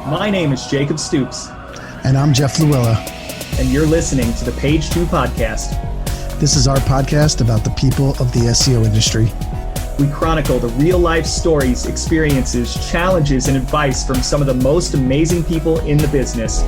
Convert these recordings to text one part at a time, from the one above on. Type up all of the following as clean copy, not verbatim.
My name is Jacob Stoops. And I'm Jeff Luella. And you're listening to the Page 2 podcast. This is our podcast about the people of the SEO industry. We chronicle the real-life stories, experiences, challenges, and advice from some of the most amazing people in the business.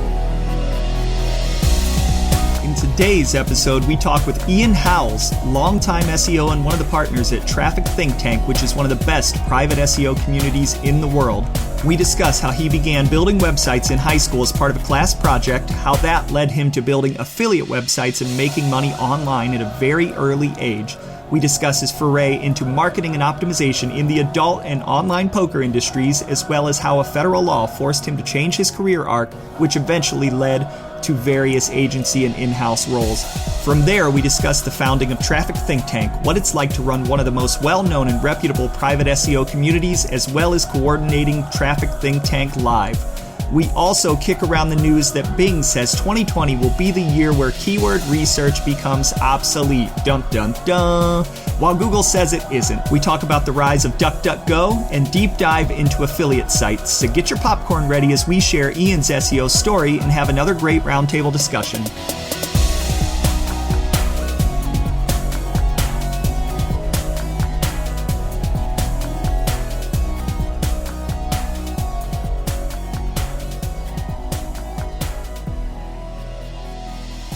In today's episode, we talk with Ian Howells, longtime SEO and one of the partners at Traffic Think Tank, which is one of the best private SEO communities in the world. We discuss how he began building websites in high school as part of a class project, how that led him to building affiliate websites and making money online at a very early age. We discuss his foray into marketing and optimization in the adult and online poker industries, as well as how a federal law forced him to change his career arc, which eventually led to various agency and in-house roles. From there, we discuss the founding of Traffic Think Tank, what it's like to run one of the most well-known and reputable private SEO communities, as well as coordinating Traffic Think Tank Live. We also kick around the news that Bing says 2020 will be the year where keyword research becomes obsolete. Dun dun dun. While Google says it isn't. We talk about the rise of DuckDuckGo and deep dive into affiliate sites. So get your popcorn ready as we share Ian's SEO story and have another great roundtable discussion.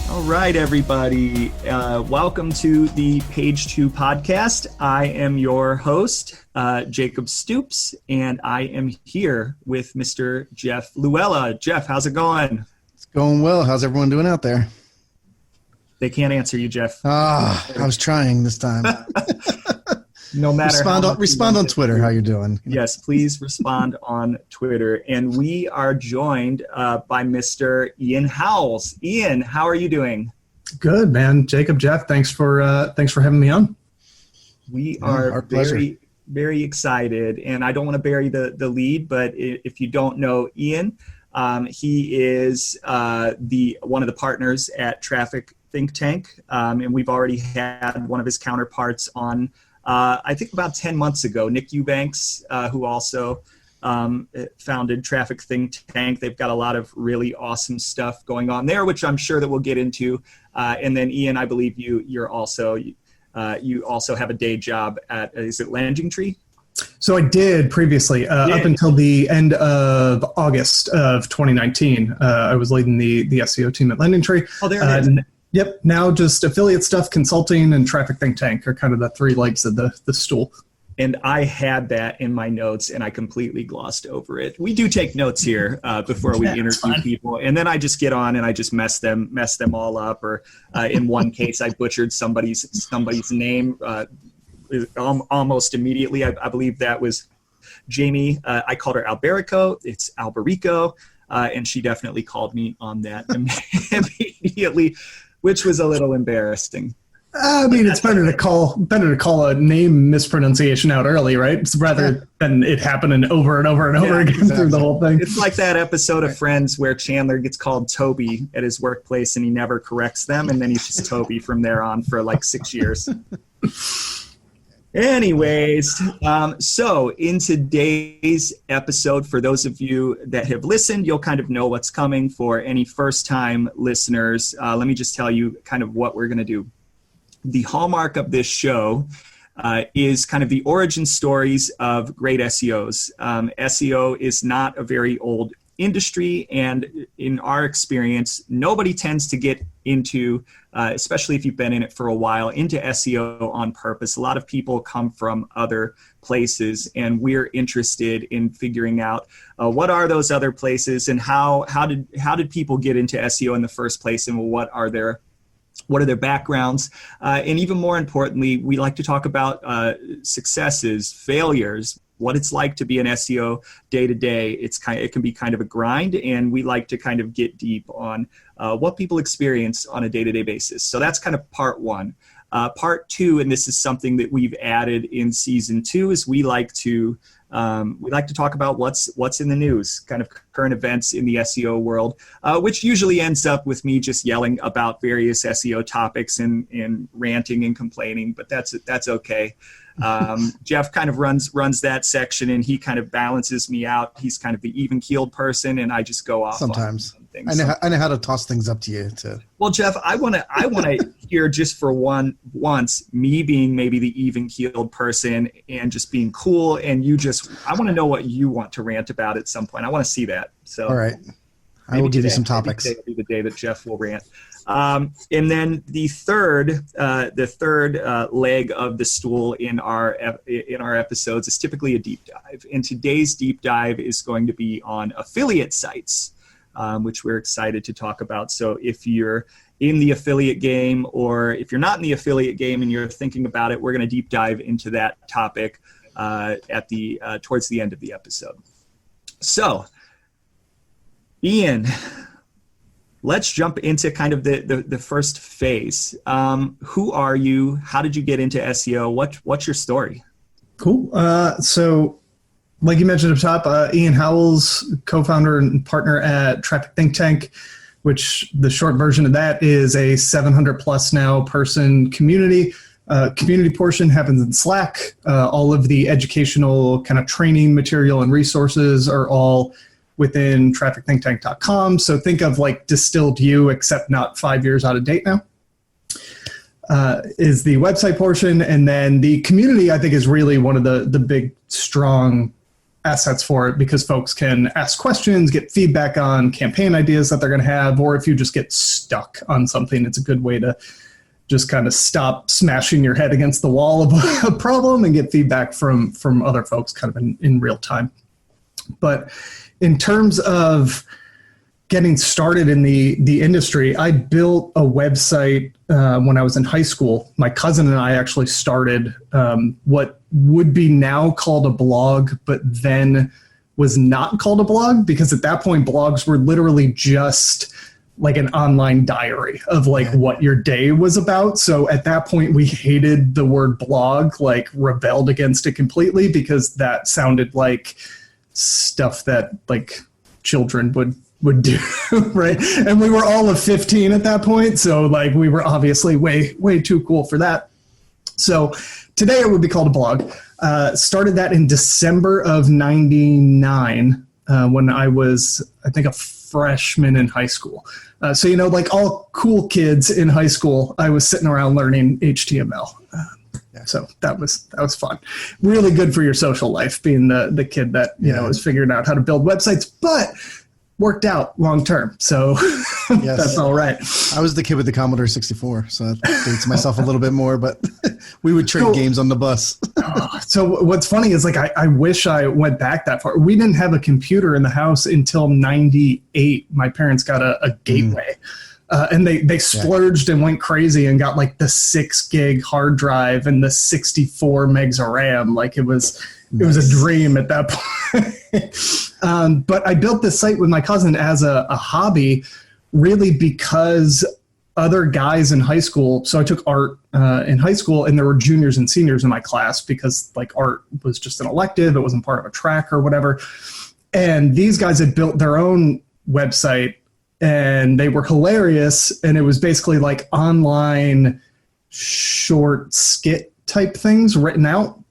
All right, everybody. Welcome to the Page 2 podcast. I am your host, Jacob Stoops, and I am here with Mr. Jeff Luella. Jeff, how's it going? It's going well. How's everyone doing out there? They can't answer you, Jeff. I was trying this time. No matter respond on Twitter how you're doing. Yes, please respond on Twitter. And we are joined by Mr. Ian Howells. Ian, how are you doing? Good, man. Jacob, Jeff, thanks for having me on. We are very, very excited. And I don't want to bury the lead, but if you don't know Ian, he is one of the partners at Traffic Think Tank. And we've already had one of his counterparts on I think about 10 months ago, Nick Eubanks, who also founded Traffic Think Tank. They've got a lot of really awesome stuff going on there, which I'm sure that we'll get into. And then Ian, I believe you also have a day job at, is it Landing Tree? So I did previously, up until the end of August of 2019. I was leading the SEO team at Landing Tree. Oh, there it is. Yep. Now just affiliate stuff, consulting, and Traffic Think Tank are kind of the three legs of the stool. And I had that in my notes, and I completely glossed over it. We do take notes here before we interview people, and then I just get on and I just mess them all up. Or in one case, I butchered somebody's name almost immediately. I believe that was Jamie. I called her Alberico. It's Alberico, and she definitely called me on that immediately, which was a little embarrassing. I mean, it's better to call a name mispronunciation out early, right? It's rather than it happening over and over and over again through the whole thing. It's like that episode of Friends where Chandler gets called Toby at his workplace and he never corrects them, and then he's just Toby from there on for like 6 years. Anyways, so in today's episode, for those of you that have listened, you'll kind of know what's coming. For any first-time listeners, let me just tell you kind of what we're going to do. The hallmark of this show is kind of the origin stories of great SEOs. SEO is not a very old industry, and in our experience, nobody tends to get into, especially if you've been in it for a while, into SEO on purpose. A lot of people come from other places, and we're interested in figuring out what are those other places, and how did people get into SEO in the first place, and what are their backgrounds, and even more importantly, we like to talk about successes, failures, what it's like to be an SEO day to day. It can be kind of a grind, and we like to kind of get deep on what people experience on a day to day basis. So that's kind of part one. Part 2, and this is something that we've added in season 2, is we like to talk about what's in the news, kind of current events in the SEO world, which usually ends up with me just yelling about various SEO topics and ranting and complaining, but that's okay. Jeff kind of runs that section, and he kind of balances me out. He's kind of the even-keeled person, and I just go off sometimes. On things. I know how to toss things up to you too. Well, Jeff, I want to hear just for once me being maybe the even-keeled person and just being cool, and I want to know what you want to rant about at some point. I want to see that. So, all right, I will give you some topics. Maybe today will be the day that Jeff will rant. And then the third leg of the stool in our episodes is typically a deep dive. And today's deep dive is going to be on affiliate sites, which we're excited to talk about. So if you're in the affiliate game, or if you're not in the affiliate game and you're thinking about it, we're going to deep dive into that topic towards the end of the episode. So, Ian, let's jump into kind of the first phase. Who are you? How did you get into SEO? What's your story? Cool. So, like you mentioned up top, Ian Howells, co-founder and partner at Traffic Think Tank, which the short version of that is a 700 plus now person community. Community portion happens in Slack. All of the educational kind of training material and resources are all within trafficthinktank.com. So think of like Distilled You, except not 5 years out of date now, is the website portion. And then the community, I think, is really one of the big, strong assets for it, because folks can ask questions, get feedback on campaign ideas that they're going to have, or if you just get stuck on something, it's a good way to just kind of stop smashing your head against the wall of a problem and get feedback from other folks kind of in real time. But in terms of getting started in the industry, I built a website when I was in high school. My cousin and I actually started what would be now called a blog, but then was not called a blog, because at that point blogs were literally just like an online diary of like what your day was about. So at that point we hated the word blog, like rebelled against it completely, because that sounded like stuff that like children would do, right? And we were all of 15 at that point, so like we were obviously way too cool for that. So today it would be called a blog. Started that in December of '99 when I was, I think, a freshman in high school. So, you know, like all cool kids in high school, I was sitting around learning HTML. So that was fun. Really good for your social life, being the kid that, you know, is figuring out how to build websites, but worked out long term. So that's all right. I was the kid with the Commodore 64, so that dates myself a little bit more, but we would trade games on the bus. So what's funny is like I wish I went back that far. We didn't have a computer in the house until '98. My parents got a gateway. And they splurged and went crazy and got like the 6 gig hard drive and the 64 megs of RAM. Like it was a dream at that point. But I built this site with my cousin as a hobby, really because other guys in high school. So I took art in high school, and there were juniors and seniors in my class, because like art was just an elective. It wasn't part of a track or whatever. And these guys had built their own website, and they were hilarious. And it was basically like online short skit type things written out.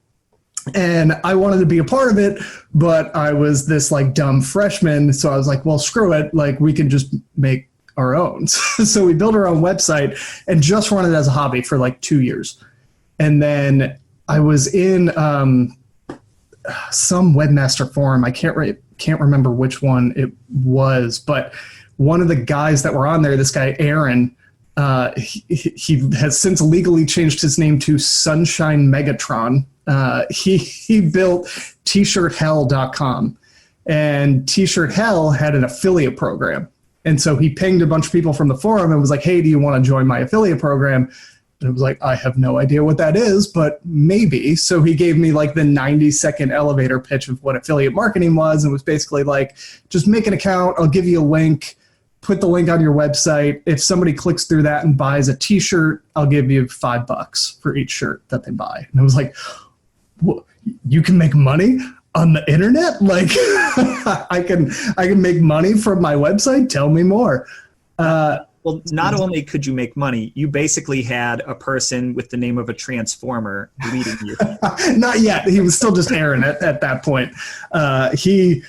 And I wanted to be a part of it, but I was this like dumb freshman. So I was like, well, screw it. Like we can just make our own. So we built our own website and just run it as a hobby for like 2 years. And then I was in some webmaster forum. I can't remember which one it was, but one of the guys that were on there, this guy, Aaron, he has since legally changed his name to Sunshine Megatron. He built tshirthell.com, and T-Shirt Hell had an affiliate program. And so he pinged a bunch of people from the forum and was like, hey, do you want to join my affiliate program? And it was like, I have no idea what that is, but maybe. So he gave me like the 90-second elevator pitch of what affiliate marketing was. And it was basically like, just make an account. I'll give you a link, put the link on your website. If somebody clicks through that and buys a t-shirt, I'll give you $5 for each shirt that they buy. And I was like, you can make money on the internet? Like I can make money from my website? Tell me more. Well, not only could you make money, you basically had a person with the name of a transformer leading you. Not yet. He was still just Aaron at that point. He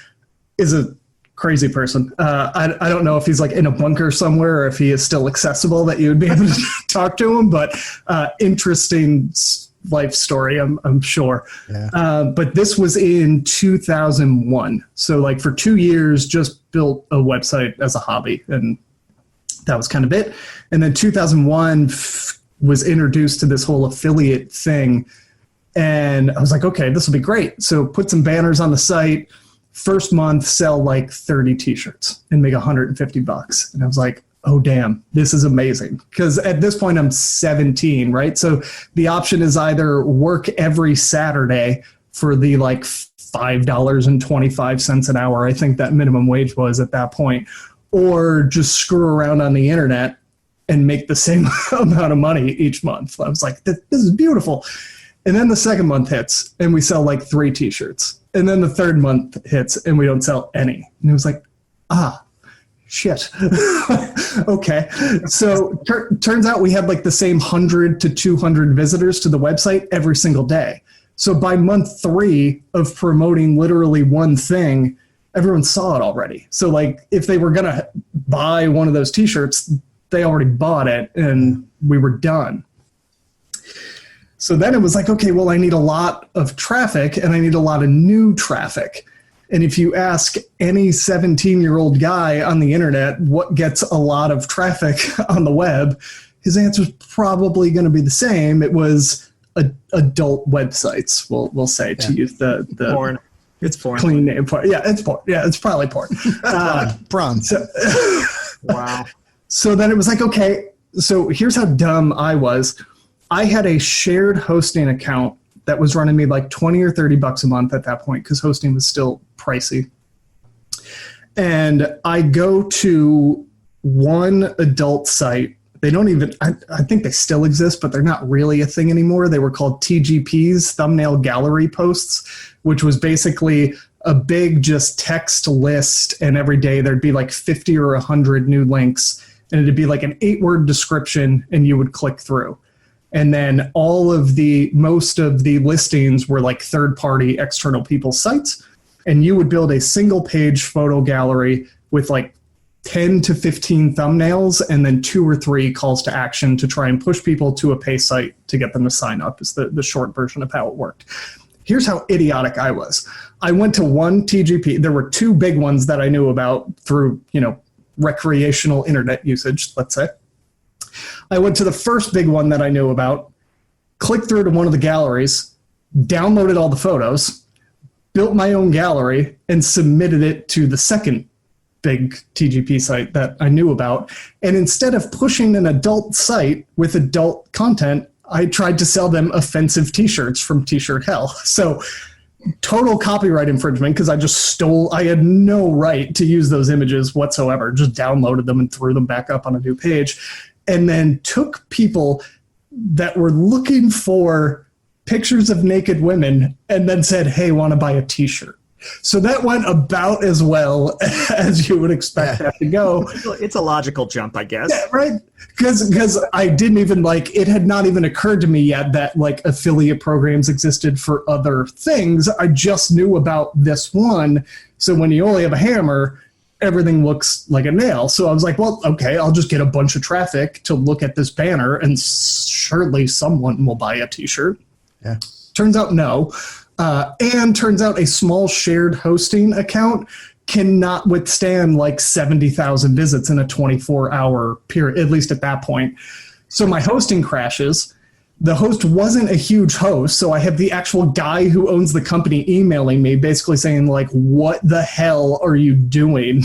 is a crazy person. I don't know if he's like in a bunker somewhere or if he is still accessible that you would be able to talk to him, but interesting life story, I'm sure. Yeah. But this was in 2001. So like for 2 years, just built a website as a hobby, and that was kind of it. And then 2001 was introduced to this whole affiliate thing. And I was like, okay, this will be great. So put some banners on the site. First month, sell like 30 t-shirts and make $150. And I was like, oh, damn, this is amazing. Because at this point, I'm 17, right? So the option is either work every Saturday for the like $5.25 an hour. I think that minimum wage was at that point, or just screw around on the internet and make the same amount of money each month. I was like, this is beautiful. And then the second month hits and we sell like 3 t-shirts. And then the third month hits and we don't sell any. And it was like, shit. Okay. So turns out we had like the same 100 to 200 visitors to the website every single day. So by month 3 of promoting literally one thing, everyone saw it already. So like if they were going to buy one of those t-shirts, they already bought it and we were done. So then it was like, okay, well, I need a lot of traffic and I need a lot of new traffic. And if you ask any 17-year-old guy on the internet what gets a lot of traffic on the web, his answer is probably going to be the same. It was adult websites, we'll say, to use the porn. It's porn. Clean name. Porn. Yeah, it's porn. Yeah, it's probably porn. Prawn. Wow. So then it was like, okay, so here's how dumb I was. I had a shared hosting account that was running me like $20 or $30 a month at that point because hosting was still pricey. And I go to one adult site. They don't even, I think they still exist, but they're not really a thing anymore. They were called TGPs, thumbnail gallery posts, which was basically a big just text list. And every day there'd be like 50 or 100 new links. And it'd be like an 8-word description and you would click through. And then most of the listings were like third-party external people's sites. And you would build a single page photo gallery with like 10 to 15 thumbnails and then 2 or 3 calls to action to try and push people to a pay site to get them to sign up is the short version of how it worked. Here's how idiotic I was. I went to one TGP. There were 2 big ones that I knew about through, recreational internet usage, let's say. I went to the first big one that I knew about, clicked through to one of the galleries, downloaded all the photos, built my own gallery, and submitted it to the second big TGP site that I knew about. And instead of pushing an adult site with adult content, I tried to sell them offensive t-shirts from T-Shirt Hell. So total copyright infringement because I had no right to use those images whatsoever, just downloaded them and threw them back up on a new page. And then took people that were looking for pictures of naked women and then said, hey, want to buy a t-shirt? So that went about as well as you would expect that to go. It's a logical jump, I guess. Yeah, right? Because I didn't even it had not even occurred to me yet that like affiliate programs existed for other things. I just knew about this one. So when you only have a hammer, everything looks like a nail. So I was like, well, okay, I'll just get a bunch of traffic to look at this banner and surely someone will buy a t-shirt. Yeah. Turns out no. And turns out a small shared hosting account cannot withstand like 70,000 visits in a 24-hour period, at least at that point. So my hosting crashes. The host wasn't a huge host, so I have the actual guy who owns the company emailing me basically saying, like, what the hell are you doing?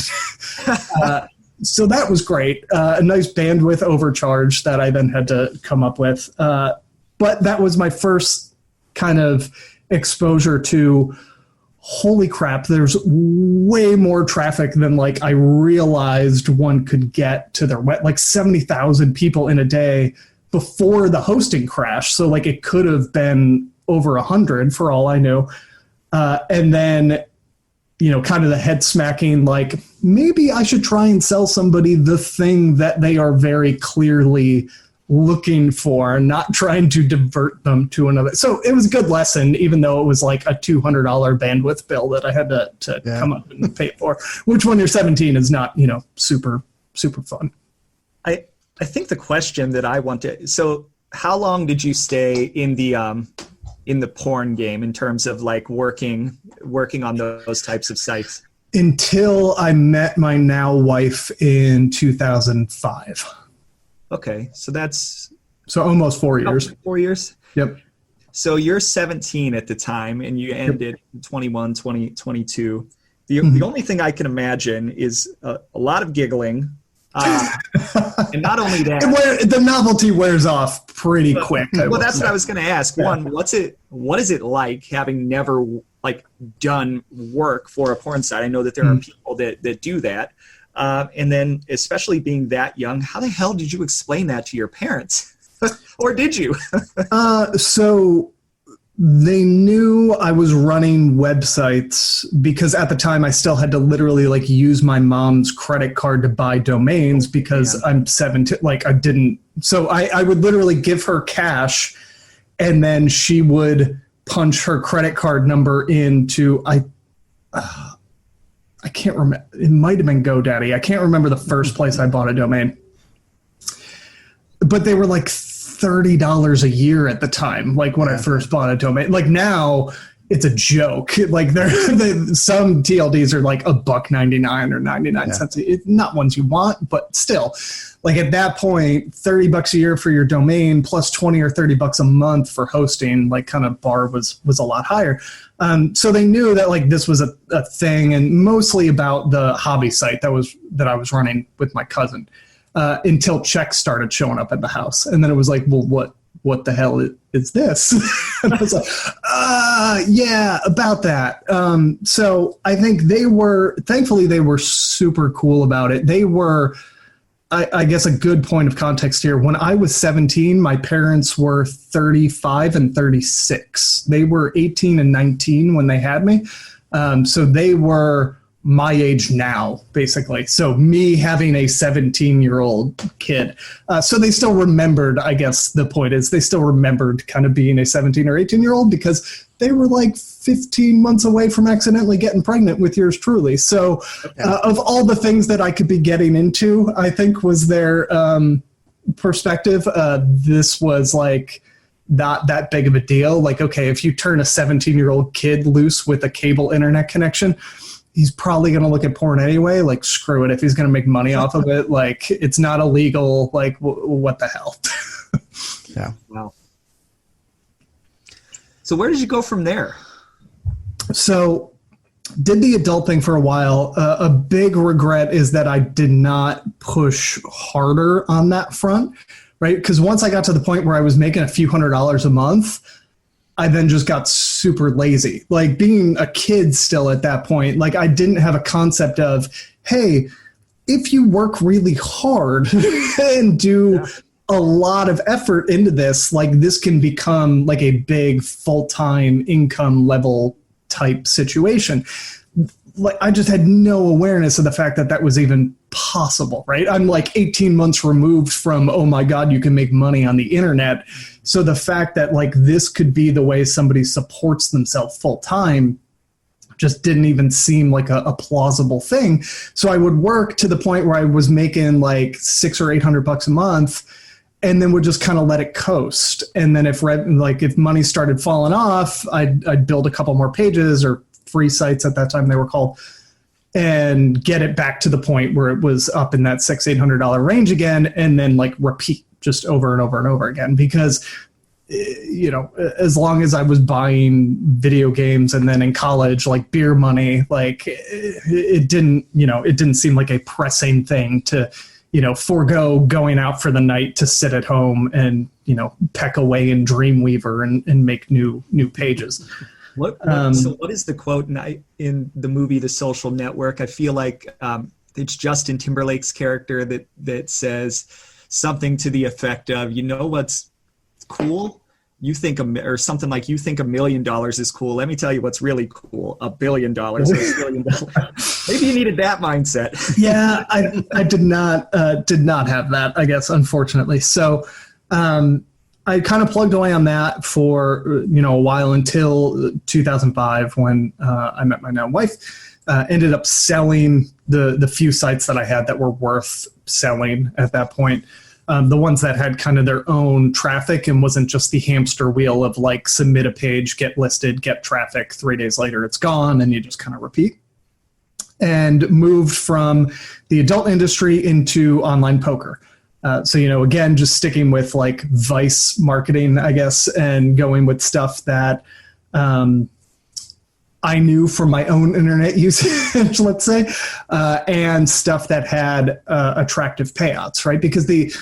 So that was great. A nice bandwidth overcharge that I then had to come up with. But that was my first kind of exposure to, holy crap, there's way more traffic than like I realized one could get to their web, like 70,000 people in a day before the hosting crash. So like it could have been over 100 for all I knew. And then, kind of the head smacking, like maybe I should try and sell somebody the thing that they are very clearly looking for, not trying to divert them to another. So it was a good lesson, even though it was like a $200 bandwidth bill that I had to come up and pay for, which when you're 17 is not, super, super fun. I think the question that I want to, so how long did you stay in the porn game in terms of like working on those types of sites? Until I met my now wife in 2005. Okay, so almost 4 years. 4 years? Yep. So you're 17 at the time, and you ended 21, 20, 22. The only thing I can imagine is a lot of giggling. And not only that, the novelty wears off pretty quick. Well, that's what I was going to ask. One, what is it like having never like done work for a porn site? I know that there are people that do that. And then especially being that young, how the hell did you explain that to your parents? Or did you? So they knew I was running websites because at the time I still had to literally like use my mom's credit card to buy domains because I'm 17. Like I didn't. So I would literally give her cash and then she would punch her credit card number into, I can't remember. It might have been GoDaddy. I can't remember the first place I bought a domain. But they were like $30 a year at the time, like when I first bought a domain. Like now, it's a joke. Like some TLDs are like $1.99 or 99 cents. Not ones you want, but still. Like at that point, $30 a year for your domain plus 20 or $30 a month for hosting, like kind of bar was a lot higher. So they knew that like this was a thing, and mostly about the hobby site that I was running with my cousin, until checks started showing up at the house. And then it was like, well, what the hell is this? And I was like, yeah, about that. So I think thankfully they were super cool about it. They were, I guess a good point of context here. When I was 17, my parents were 35 and 36. They were 18 and 19 when they had me. So they were my age now, basically. So me having a 17-year-old kid. So they still remembered, I guess the point is, they still remembered kind of being a 17 or 18-year-old because they were like 15 months away from accidentally getting pregnant with yours truly. So of all the things that I could be getting into, I think was their perspective. This was like not that big of a deal. Like, okay, if you turn a 17-year-old kid loose with a cable internet connection, he's probably going to look at porn anyway. Like, screw it. If he's going to make money off of it, like, it's not illegal. Like, what the hell? Yeah. Wow. So where did you go from there? So did the adult thing for a while. A big regret is that I did not push harder on that front, right? Because once I got to the point where I was making a few $100s a month, I then just got super lazy. Like being a kid still at that point, like I didn't have a concept of, hey, if you work really hard and do a lot of effort into this, like this can become like a big full-time income level type situation. Like I just had no awareness of the fact that that was even possible, right? I'm like 18 months removed from, oh my God, you can make money on the internet. So the fact that like this could be the way somebody supports themselves full time just didn't even seem like a plausible thing. So I would work to the point where I was making like $600 or $800 a month, and then would just kind of let it coast. And then if money started falling off, I'd build a couple more pages, or free sites at that time they were called, and get it back to the point where it was up in that $600-800 range again, and then like repeat just over and over and over again. Because as long as I was buying video games, and then in college, like beer money, like it didn't seem like a pressing thing to, forego going out for the night to sit at home and, peck away in Dreamweaver and make new pages. So what is the quote in the movie The Social Network? I feel like it's Justin Timberlake's character that says something to the effect of, you know what's cool? You think or something like, you think $1 million is cool. Let me tell you what's really cool. $1 billion or $1 billion. Maybe you needed that mindset. Yeah, I did not have that, I guess, unfortunately. So I kind of plugged away on that for a while until 2005 when I met my now wife. Ended up selling the few sites that I had that were worth selling at that point. The ones that had kind of their own traffic and wasn't just the hamster wheel of like submit a page, get listed, get traffic, 3 days later it's gone, and you just kind of repeat. And moved from the adult industry into online poker. So, again, just sticking with like vice marketing, I guess, and going with stuff that I knew from my own internet usage, let's say, and stuff that had attractive payouts, right? Because the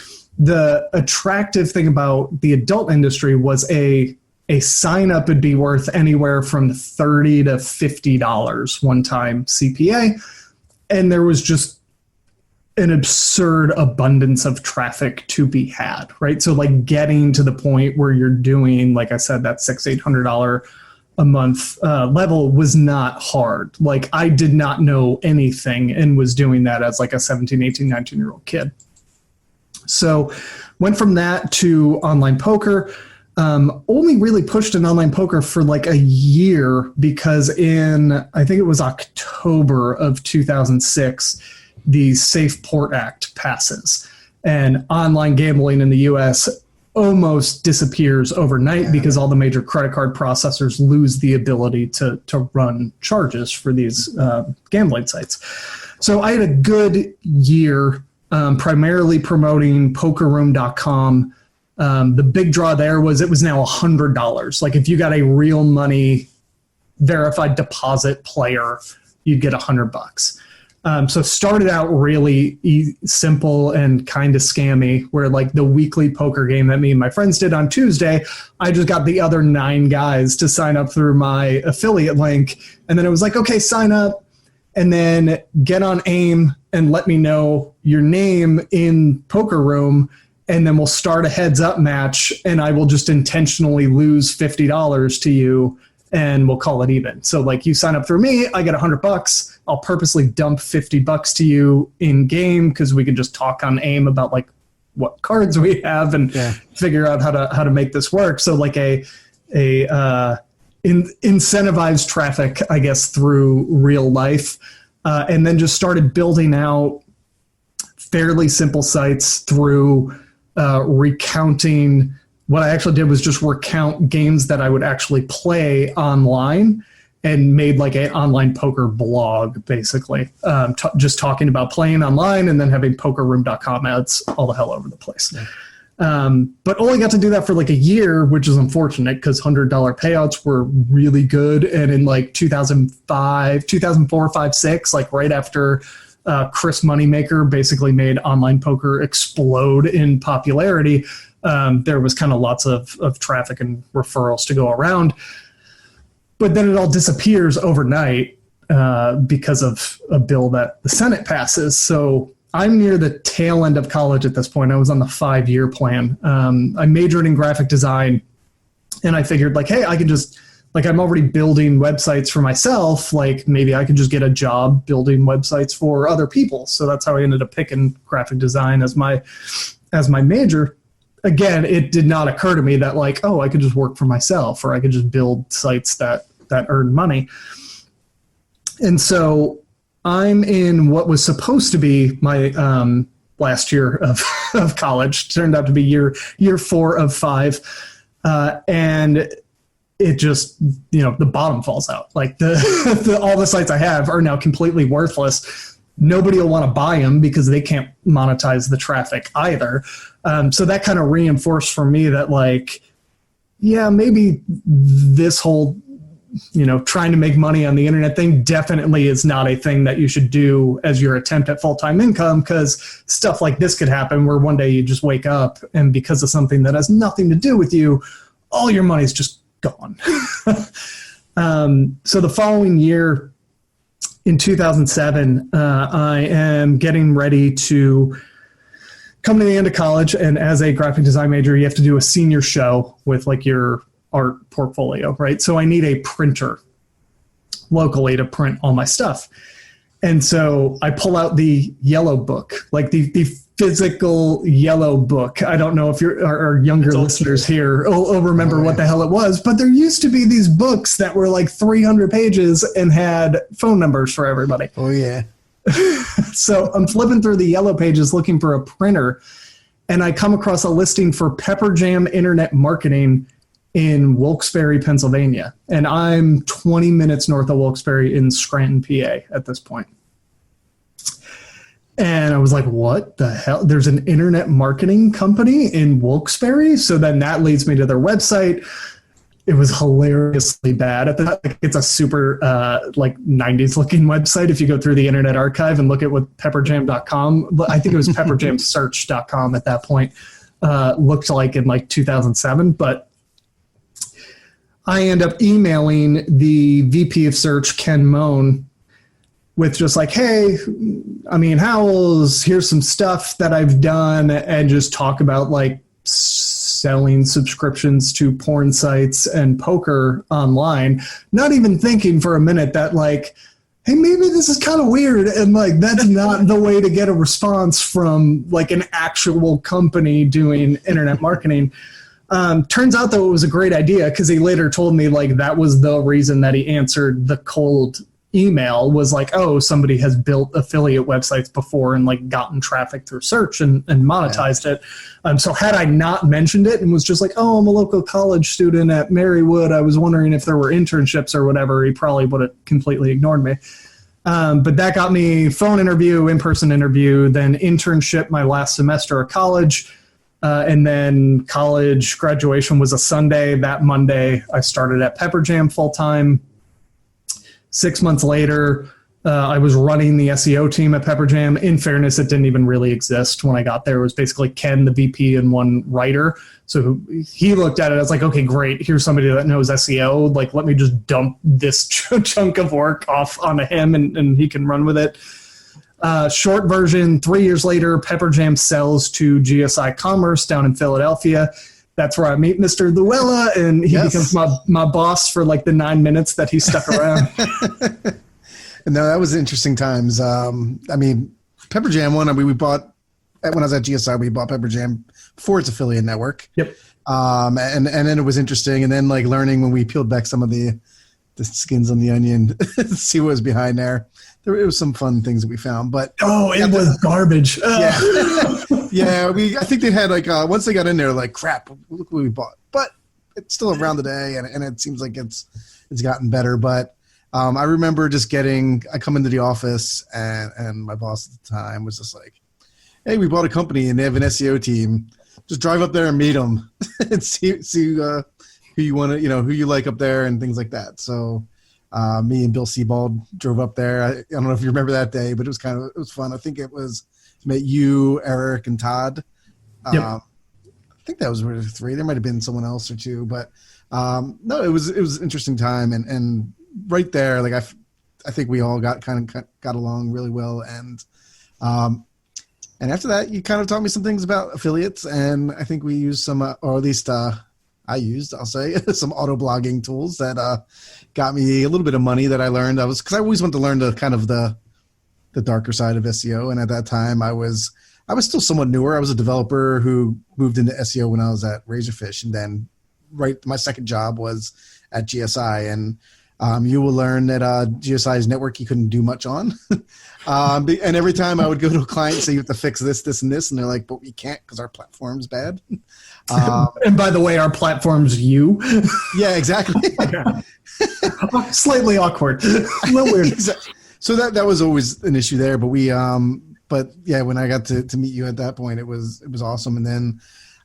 attractive thing about the adult industry was a sign up would be worth anywhere from $30 to $50 one-time CPA, and there was just an absurd abundance of traffic to be had, right? So like getting to the point where you're doing, like I said, that $600-800 a month level was not hard. Like I did not know anything and was doing that as like a 17, 18, 19-year-old kid. So went from that to online poker. Only really pushed in online poker for like a year because I think it was October of 2006, the Safe Port Act passes, and online gambling in the U.S. almost disappears overnight because all the major credit card processors lose the ability to run charges for these gambling sites. So I had a good year primarily promoting pokerroom.com. The big draw there was it was now $100. Like if you got a real money verified deposit player, you'd get $100. So started out really simple and kind of scammy, where like the weekly poker game that me and my friends did on Tuesday, I just got the other 9 guys to sign up through my affiliate link. And then it was like, okay, sign up and then get on AIM and let me know your name in Poker Room. And then we'll start a heads up match and I will just intentionally lose $50 to you and we'll call it even. So like you sign up through me, I get $100. I'll purposely dump $50 to you in game because we can just talk on AIM about like what cards we have and figure out how to make this work. So like incentivized traffic, I guess, through real life, and then just started building out fairly simple sites through recounting. What I actually did was just recount games that I would actually play online and made like an online poker blog, basically, just talking about playing online and then having pokerroom.com ads all the hell over the place. Yeah. But only got to do that for like a year, which is unfortunate because $100 payouts were really good. And in like 2004, 5, 6, like right after Chris Moneymaker basically made online poker explode in popularity, there was kind of lots of traffic and referrals to go around. But then it all disappears overnight because of a bill that the Senate passes. So I'm near the tail end of college at this point. I was on the 5-year plan. I majored in graphic design, and I figured like, hey, I could just, like I'm already building websites for myself. Like maybe I could just get a job building websites for other people. So that's how I ended up picking graphic design as my major. Again, it did not occur to me that like, oh, I could just work for myself or I could just build sites that earn money. And so I'm in what was supposed to be my last year of college. Turned out to be year 4 of 5. And it just, the bottom falls out. Like all the sites I have are now completely worthless. Nobody will want to buy them because they can't monetize the traffic either. So that kind of reinforced for me that like, yeah, maybe this whole, trying to make money on the internet thing definitely is not a thing that you should do as your attempt at full-time income, because stuff like this could happen where one day you just wake up and because of something that has nothing to do with you, all your money's just gone. So the following year, in 2007, I am getting ready to come to the end of college. And as a graphic design major, you have to do a senior show with like your art portfolio, right? So I need a printer locally to print all my stuff. And so I pull out the yellow book, like the physical yellow book. I don't know if our younger listeners here will remember what the hell it was, but there used to be these books that were like 300 pages and had phone numbers for everybody. Oh, yeah. So I'm flipping through the yellow pages looking for a printer, and I come across a listing for Pepperjam Internet Marketing in Wilkes-Barre, Pennsylvania. And I'm 20 minutes north of Wilkes-Barre in Scranton, PA at this point. And I was like, what the hell? There's an internet marketing company in Wilkes-Barre? So then that leads me to their website. It was hilariously bad. It's a super like 90s looking website. If you go through the Internet Archive and look at what pepperjam.com, I think it was pepperjamsearch.com at that point, looked like in like 2007. But I end up emailing the VP of search, Ken Moan, with just like, hey, I mean, Howells, here's some stuff that I've done, and just talk about like selling subscriptions to porn sites and poker online, not even thinking for a minute that like, hey, maybe this is kind of weird, and like that's not the way to get a response from like an actual company doing internet marketing. Turns out though it was a great idea, because he later told me like that was the reason that he answered the cold email, was like, oh, somebody has built affiliate websites before and like gotten traffic through search and monetized it. So had I not mentioned it and was just like, oh, I'm a local college student at Marywood, I was wondering if there were internships or whatever, he probably would have completely ignored me. But that got me phone interview, in-person interview, then internship my last semester of college. And then college graduation was a Sunday. That Monday, I started at Pepperjam full-time. 6 months later, I was running the SEO team at Pepperjam. In fairness, it didn't even really exist when I got there. It was basically Ken, the VP, and one writer. So he looked at it as like, okay, great. Here's somebody that knows SEO. Like, let me just dump this chunk of work off onto him, and he can run with it. Short version, 3 years later, Pepperjam sells to GSI Commerce down in Philadelphia. That's where I meet Mr. Luella, and he becomes my boss for like the 9 minutes that he stuck around. No, that was interesting times. I mean, Pepperjam we bought, when I was at GSI, we bought Pepperjam for its affiliate network. Yep. And then it was interesting. And then like learning when we peeled back some of the skins on the onion, see what was behind there. It was some fun things that we found, but it was garbage. Yeah, I think they had like once they got in there, like crap, look what we bought. But it's still around today, and it seems like it's gotten better. But I remember just I come into the office, and my boss at the time was just like, "Hey, we bought a company, and they have an SEO team. Just drive up there and meet them, and see who you want to, who you like up there, and things like that." So. Me and Bill Sebald drove up there. I don't know if you remember that day, but it was fun. I think it was met you, Eric, and Todd. Yep. I think that was really three. There might have been someone else or two, but no, it was an interesting time, and right there, like I think we all got along really well, and after that, you kind of taught me some things about affiliates, and I think we used some, or at least I'll say, some auto blogging tools that got me a little bit of money that I learned. Because I always wanted to learn the kind of the darker side of SEO. And at that time I was still somewhat newer. I was a developer who moved into SEO when I was at Razorfish. And then my second job was at GSI. And you will learn that GSI's network you couldn't do much on. And every time I would go to a client and say, you have to fix this, this, and this. And they're like, but we can't because our platform's bad. And by the way, our platform's you. Yeah, exactly. Slightly awkward. A little weird. Exactly. So that was always an issue there. But but yeah, when I got to meet you at that point, it was awesome. And then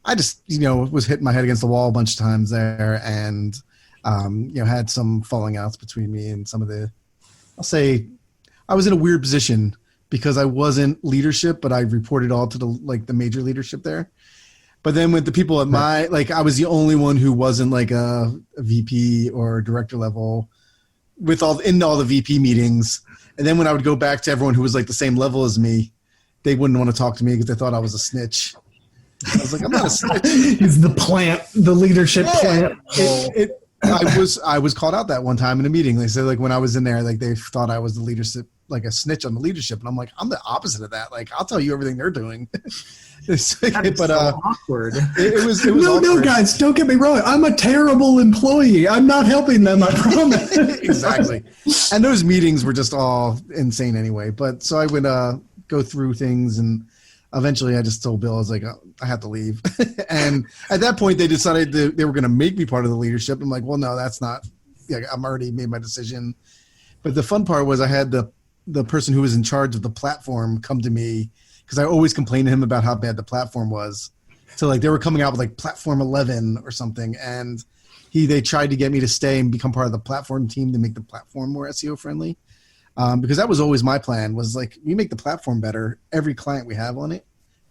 I just, was hitting my head against the wall a bunch of times there, and had some falling outs between me and some of I'll say I was in a weird position because I wasn't leadership, but I reported all to the major leadership there. But then with the people at I was the only one who wasn't like a VP or director level. with all the VP meetings. And then when I would go back to everyone who was like the same level as me, they wouldn't want to talk to me because they thought I was a snitch. I was like, I'm not a snitch. He's the leadership plant. I was called out that one time in a meeting. They said like when I was in there, like they thought I was the leadership, like a snitch on the leadership. And I'm like, I'm the opposite of that. Like, I'll tell you everything they're doing. Awkward. It was no, guys, don't get me wrong. I'm a terrible employee. I'm not helping them, I promise. Exactly. And those meetings were just all insane anyway. But so I would go through things, and eventually I just told Bill, I was like, oh, I have to leave. And at that point they decided they were going to make me part of the leadership. I'm like, well, no, that's not, I'm already made my decision. But the fun part was I had the person who was in charge of the platform come to me, because I always complained to him about how bad the platform was. So like they were coming out with like platform 11 or something. And they tried to get me to stay and become part of the platform team to make the platform more SEO friendly. Because that was always my plan, was like, we make the platform better. Every client we have on it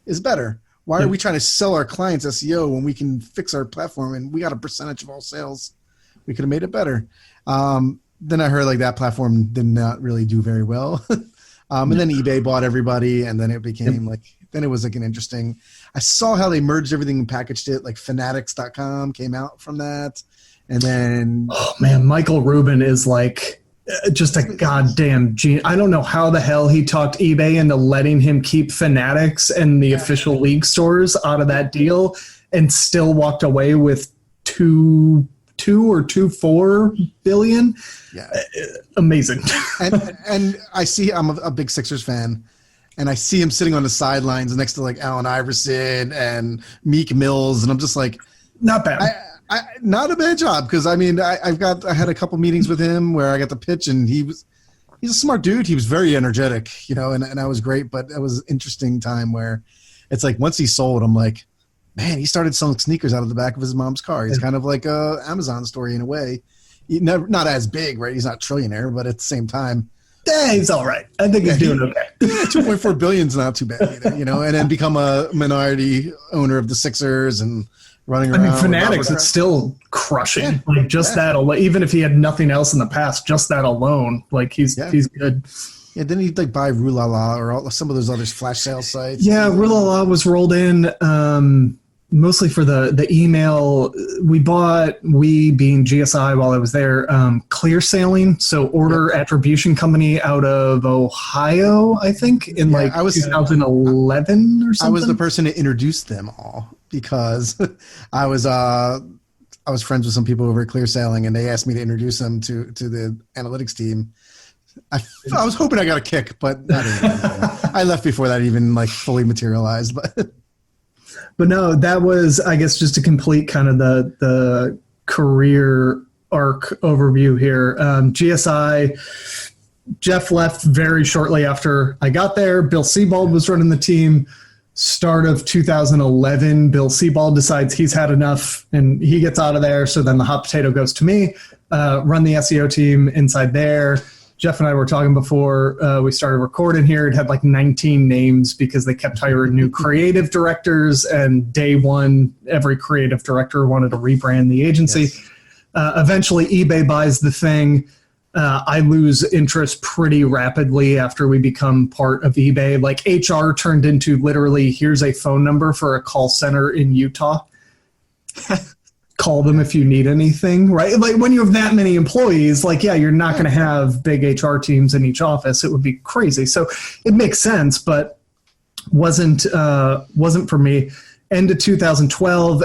is better. Why are we trying to sell our clients SEO when we can fix our platform and we got a percentage of all sales? We could have made it better. Then I heard like that platform did not really do very well. And then eBay bought everybody, and then it became then it was like an interesting, I saw how they merged everything and packaged it, like fanatics.com came out from that. And then, oh man, Michael Rubin is like just a goddamn genius. I don't know how the hell he talked eBay into letting him keep Fanatics and the official league stores out of that deal, and still walked away with 2.4 billion. Yeah, amazing. and I see, I'm a big Sixers fan, and I see him sitting on the sidelines next to like Allen Iverson and Meek Mills, and I'm just like, not bad. Not a bad job, because I mean I had a couple meetings with him where I got the pitch, and he's a smart dude. He was very energetic, and I was great. But it was an interesting time where it's like once he sold, I'm like, man, he started selling sneakers out of the back of his mom's car. He's kind of like a Amazon story in a way. Not as big, right? He's not a trillionaire, but at the same time, he's all right. I think he's doing okay. 2.4 billion is not too bad either, and then become a minority owner of the Sixers and running around. I mean, Fanatics, it's still crushing. Yeah. Like just that alone, even if he had nothing else in the past, just that alone, like he's good. Yeah, didn't he like buy Rulala or some of those other flash sale sites? Yeah, Rulala was rolled in mostly for the email. We being GSI while I was there, Clear Sailing, so order attribution company out of Ohio, I think, in 2011 or something. I was the person to introduce them all, because I was friends with some people over at Clear Sailing, and they asked me to introduce them to the analytics team. I was hoping I got a kick, but not even. I left before that even like fully materialized. But no, that was, I guess, just to complete kind of the career arc overview here. GSI, Jeff left very shortly after I got there. Bill Sebald was running the team. Start of 2011, Bill Sebald decides he's had enough and he gets out of there. So then the hot potato goes to me, run the SEO team inside there. Jeff and I were talking before we started recording here. It had like 19 names because they kept hiring new creative directors, and day one, every creative director wanted to rebrand the agency. Yes. Eventually, eBay buys the thing. I lose interest pretty rapidly after we become part of eBay. Like HR turned into literally, here's a phone number for a call center in Utah. Call them if you need anything, right? Like when you have that many employees, like, yeah, you're not going to have big HR teams in each office. It would be crazy. So it makes sense, but wasn't for me. End of 2012,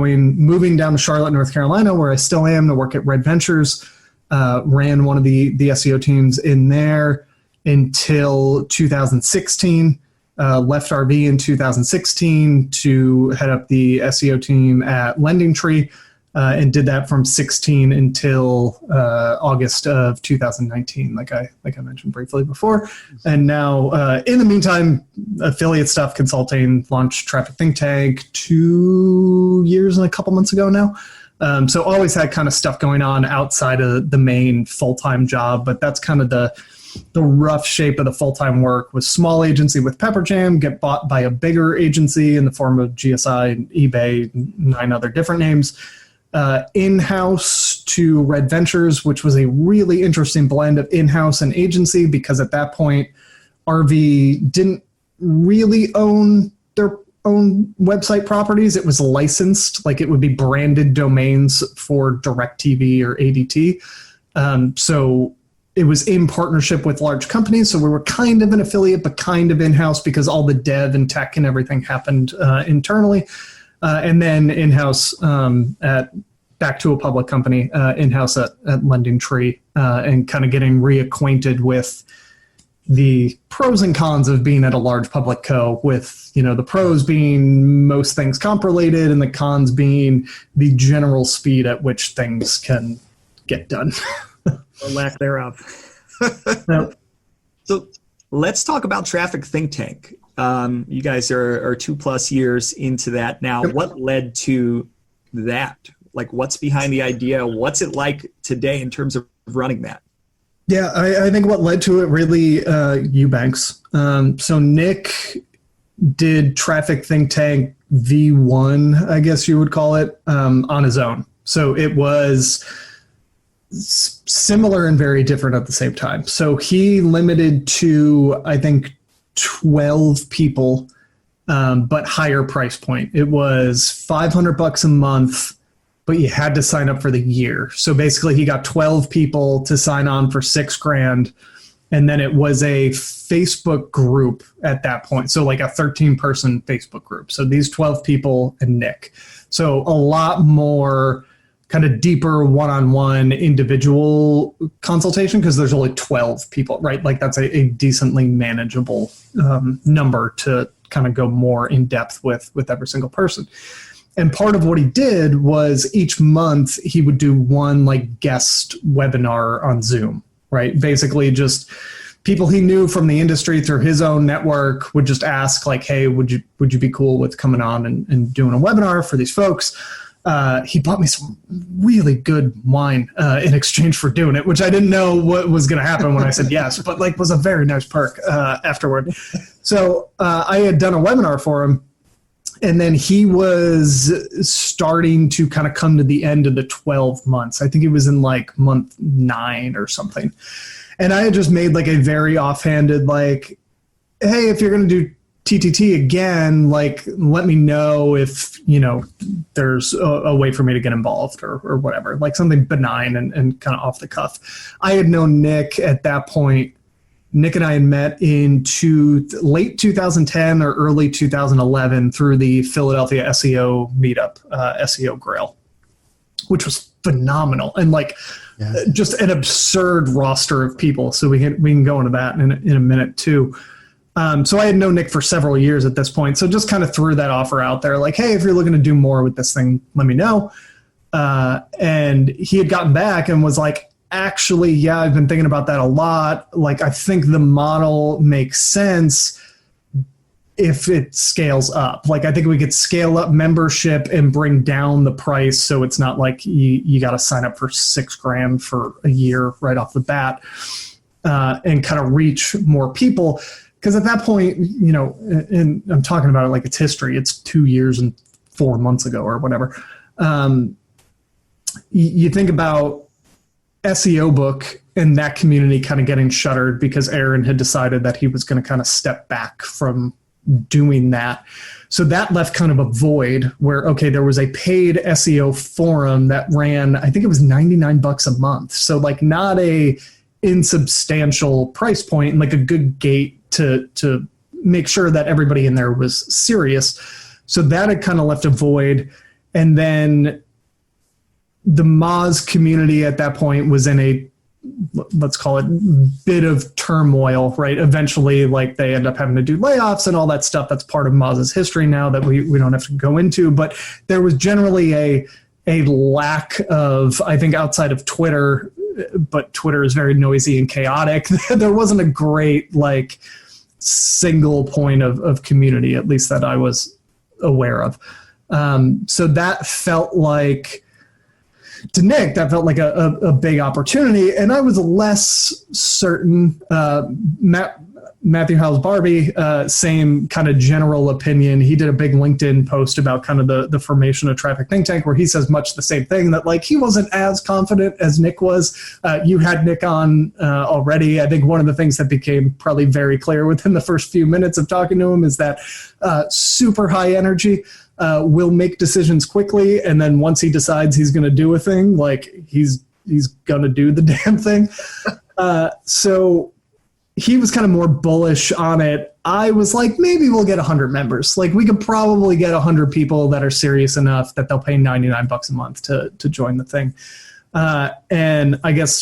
moving down to Charlotte, North Carolina, where I still am, to work at Red Ventures. Ran one of the SEO teams in there until 2016. Left RV in 2016 to head up the SEO team at Lending Tree, and did that from 16 until August of 2019, like I mentioned briefly before. And now, in the meantime, affiliate stuff, consulting, launched Traffic Think Tank 2 years and a couple months ago now. So always had kind of stuff going on outside of the main full-time job, but that's kind of the rough shape of the full-time work. Was small agency with Pepperjam, get bought by a bigger agency in the form of GSI, eBay, 9 other different names. In-house to Red Ventures, which was a really interesting blend of in-house and agency, because at that point, RV didn't really own their own website properties. It was licensed, like it would be branded domains for DirecTV or ADT. So it was in partnership with large companies. So we were kind of an affiliate, but kind of in-house, because all the dev and tech and everything happened internally. And then in-house back to a public company, in-house at Lending Tree, and kind of getting reacquainted with the pros and cons of being at a large public co, with, the pros being most things comp related and the cons being the general speed at which things can get done. Or lack thereof. So let's talk about Traffic Think Tank. You guys are 2+ years into that now. What led to that? Like, what's behind the idea? What's it like today in terms of running that? Yeah, I think what led to it really, Eubanks. So Nick did Traffic Think Tank V1, I guess you would call it, on his own. So it was similar and very different at the same time. So he limited to, I think, 12 people, but higher price point. It was $500 a month, but you had to sign up for the year. So basically he got 12 people to sign on for $6,000. And then it was a Facebook group at that point. So like a 13-person Facebook group. So these 12 people and Nick. So a lot more kind of deeper one-on-one individual consultation, because there's only 12 people, right? Like that's a decently manageable number to kind of go more in depth with every single person. And part of what he did was each month he would do one like guest webinar on Zoom, right? Basically just people he knew from the industry through his own network would just ask like, hey, would you be cool with coming on and doing a webinar for these folks? He bought me some really good wine in exchange for doing it, which I didn't know what was going to happen when I said yes, but like was a very nice perk afterward. So I had done a webinar for him, and then he was starting to kind of come to the end of the 12 months. I think he was in like month 9 or something. And I had just made like a very offhanded, like, hey, if you're going to do TTT again, like, let me know if, there's a way for me to get involved or whatever, like something benign and kind of off the cuff. I had known Nick at that point. Nick and I had met in late 2010 or early 2011 through the Philadelphia SEO meetup, SEO Grail, which was phenomenal. And like, just an absurd roster of people. So we can go into that in a minute too. So I had known Nick for several years at this point. So just kind of threw that offer out there like, hey, if you're looking to do more with this thing, let me know. And he had gotten back and was like, actually, yeah, I've been thinking about that a lot. Like, I think the model makes sense if it scales up. Like, I think we could scale up membership and bring down the price. So it's not like you got to sign up for $6,000 for a year right off the bat, and kind of reach more people. Because at that point, and I'm talking about it like it's history. It's 2 years and 4 months ago or whatever. You think about SEO book and that community kind of getting shuttered because Aaron had decided that he was going to kind of step back from doing that. So that left kind of a void where, okay, there was a paid SEO forum that ran, I think it was $99 a month. So like not a insubstantial price point and like a good gate to make sure that everybody in there was serious. So that had kind of left a void. And then the Moz community at that point was in a, let's call it, bit of turmoil, right? Eventually, like they end up having to do layoffs and all that stuff. That's part of Moz's history now that we don't have to go into. But there was generally a lack of, I think, outside of Twitter, but Twitter is very noisy and chaotic. There wasn't a great like single point of community, at least that I was aware of. So that felt like, to Nick, that felt like a big opportunity. And I was less certain. Matt, Matthew Howells Barbie, same kind of general opinion. He did a big LinkedIn post about kind of the formation of Traffic Think Tank, where he says much the same thing, that like he wasn't as confident as Nick was. You had Nick on already. I think one of the things that became probably very clear within the first few minutes of talking to him is that super high energy, will make decisions quickly, and then once he decides he's going to do a thing, like he's going to do the damn thing. So he was kind of more bullish on it. I was like, maybe we'll get 100 members. Like we could probably get 100 people that are serious enough that they'll pay $99 a month to join the thing. And I guess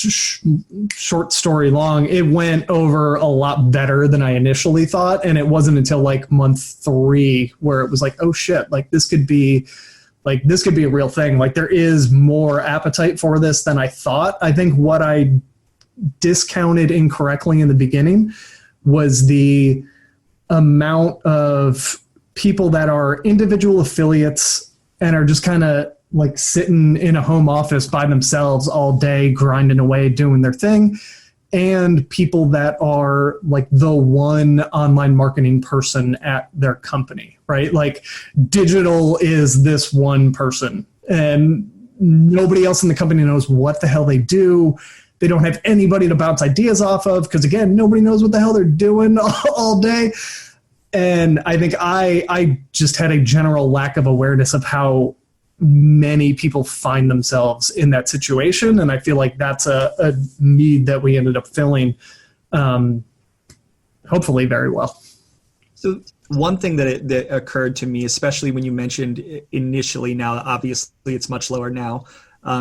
short story long, it went over a lot better than I initially thought. And it wasn't until like month 3 where it was like, oh shit, like this could be a real thing. Like there is more appetite for this than I thought. I think what I discounted incorrectly in the beginning was the amount of people that are individual affiliates and are just kind of like sitting in a home office by themselves all day, grinding away, doing their thing, and people that are like the one online marketing person at their company, right? Like digital is this one person and nobody else in the company knows what the hell they do. They don't have anybody to bounce ideas off of because, again, nobody knows what the hell they're doing all day. And I think I just had a general lack of awareness of how many people find themselves in that situation. And I feel like that's a need that we ended up filling, hopefully very well. So one thing that occurred to me, especially when you mentioned initially, now obviously it's much lower now,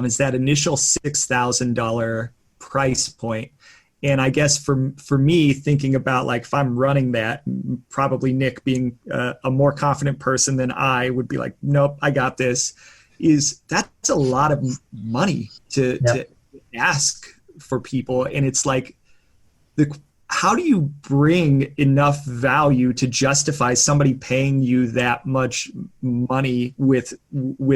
is that initial $6,000 price point. And I guess for me, thinking about like if I'm running that, probably Nick being a more confident person than I would be like, nope, I got this. That's a lot of money to ask for people. And it's like, how do you bring enough value to justify somebody paying you that much money with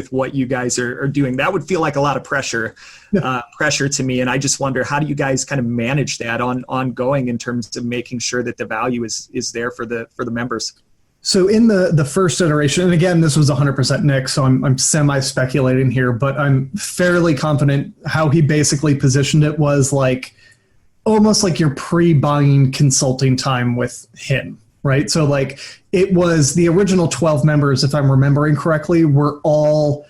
what you guys are doing? That would feel like a lot of pressure to me. And I just wonder, how do you guys kind of manage that ongoing in terms of making sure that the value is there for the members? So in the first iteration, and again, this was 100% Nick, so I'm semi-speculating here, but I'm fairly confident how he basically positioned it was like, almost like you're pre-buying consulting time with him, right? So like it was the original 12 members, if I'm remembering correctly, were all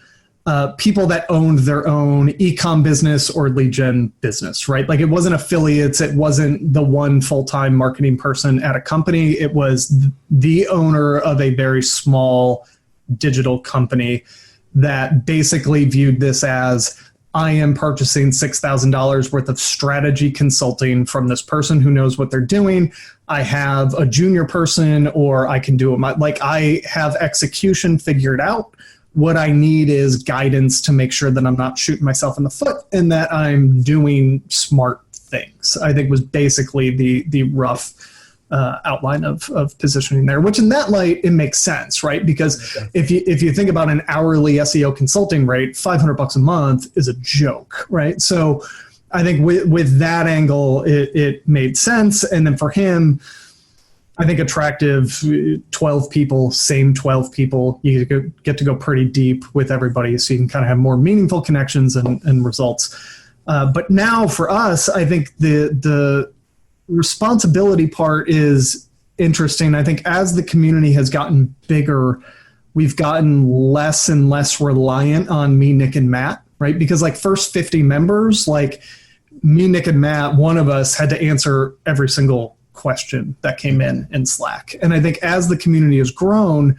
people that owned their own e-com business or lead gen business, right? Like it wasn't affiliates. It wasn't the one full-time marketing person at a company. It was the owner of a very small digital company that basically viewed this as, I am purchasing $6,000 worth of strategy consulting from this person who knows what they're doing. I have a junior person, or I can do it. Like I have execution figured out. What I need is guidance to make sure that I'm not shooting myself in the foot and that I'm doing smart things. I think was basically the rough outline of positioning there, which in that light, it makes sense, right? Because if you think about an hourly SEO consulting rate, $500 a month is a joke, right? So I think with that angle, it made sense. And then for him, I think attractive 12 people, same 12 people, you get to go pretty deep with everybody so you can kind of have more meaningful connections and results. But now for us, I think the responsibility part is interesting. I think as the community has gotten bigger, we've gotten less and less reliant on me, Nick, and Matt, right? Because like first 50 members, like me, Nick, and Matt, one of us had to answer every single question that came in Slack. And I think as the community has grown,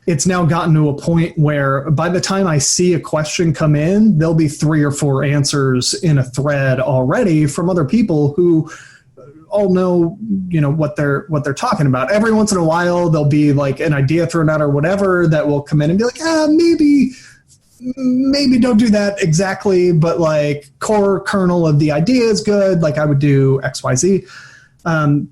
it's now gotten to a point where by the time I see a question come in, there'll be 3 or 4 answers in a thread already from other people who all know, what they're talking about. Every once in a while, there'll be like an idea thrown out or whatever that will come in and be like, maybe don't do that exactly, but like core kernel of the idea is good. Like I would do X, Y, Z.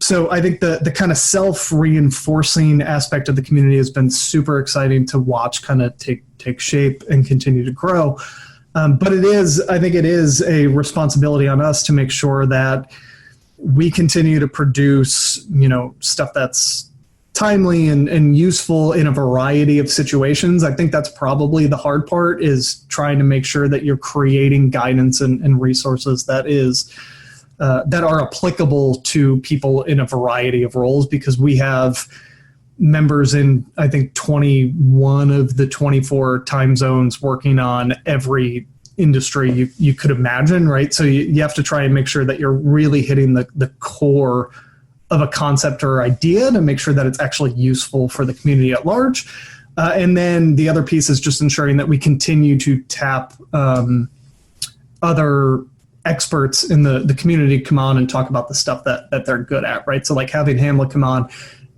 So I think the kind of self-reinforcing aspect of the community has been super exciting to watch kind of take shape and continue to grow. But I think it is a responsibility on us to make sure that we continue to produce, stuff that's timely and useful in a variety of situations. I think that's probably the hard part, is trying to make sure that you're creating guidance and resources that are applicable to people in a variety of roles, because we have members in, I think, 21 of the 24 time zones working on every industry you could imagine, right? So you have to try and make sure that you're really hitting the core of a concept or idea to make sure that it's actually useful for the community at large. And then the other piece is just ensuring that we continue to tap other experts in the community come on and talk about the stuff that they're good at, right? So like having Hamlet come on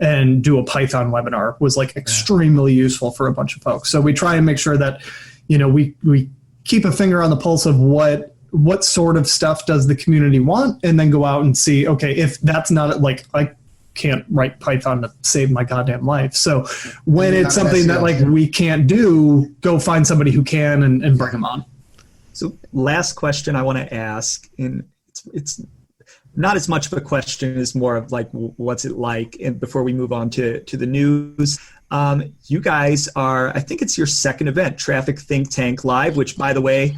and do a Python webinar was like extremely useful for a bunch of folks. So we try and make sure that, we keep a finger on the pulse of what sort of stuff does the community want, and then go out and see, okay, if that's not, like, I can't write Python to save my goddamn life. So when it's something that like we can't do, go find somebody who can and bring them on. So last question I want to ask, and it's not as much of a question as more of like, what's it like? And before we move on to the news, you guys are, I think it's your second event, Traffic Think Tank Live, which, by the way,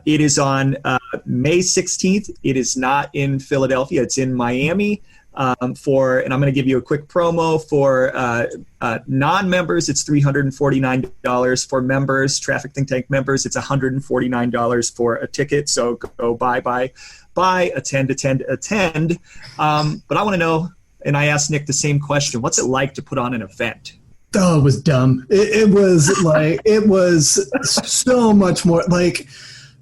it is on May 16th. It is not in Philadelphia. It's in Miami. And I'm going to give you a quick promo for non-members. It's $349. For members, Traffic Think Tank members, it's $149 for a ticket. So go buy, attend. But I want to know, and I asked Nick the same question, what's it like to put on an event? Oh, it was dumb. It was like, it was so much more like,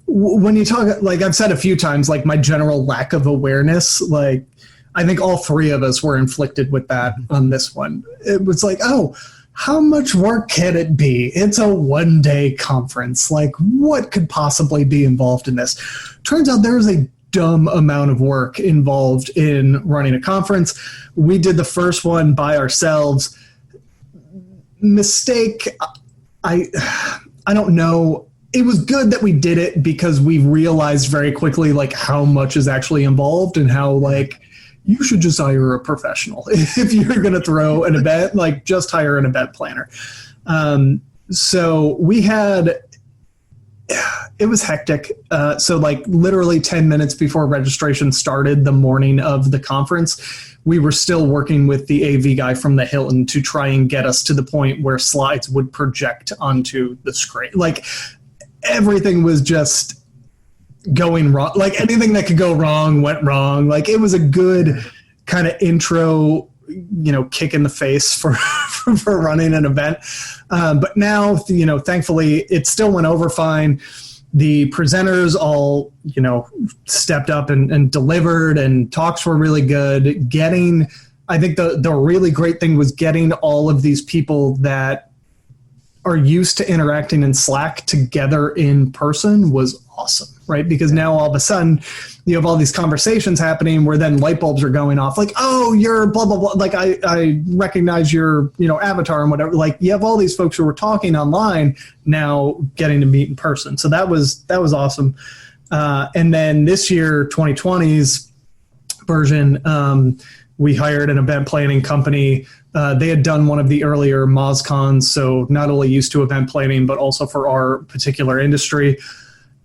when you talk, like I've said a few times, like my general lack of awareness, like I think all three of us were inflicted with that on this one. It was like, oh, how much work can it be? It's a one-day conference. Like, what could possibly be involved in this? Turns out there's a dumb amount of work involved in running a conference. We did the first one by ourselves. Mistake, I don't know. It was good that we did it because we realized very quickly like how much is actually involved and how like you should just hire a professional. If you're going to throw an event, like just hire an event planner. So we had, it was hectic. So like literally 10 minutes before registration started the morning of the conference, we were still working with the AV guy from the Hilton to try and get us to the point where slides would project onto the screen. Like everything was just going wrong. Like anything that could go wrong went wrong. Like it was a good kind of intro, kick in the face for running an event. But now, thankfully it still went over fine. The presenters all, stepped up and delivered, and talks were really good. I think the really great thing was getting all of these people that are used to interacting in Slack together in person was awesome, right? Because now all of a sudden you have all these conversations happening where then light bulbs are going off, like, oh, you're blah, blah, blah. Like I recognize your, avatar and whatever. Like you have all these folks who were talking online now getting to meet in person. So that was awesome. And then this year, 2020's version, we hired an event planning company. They had done one of the earlier MozCons, so not only used to event planning, but also for our particular industry.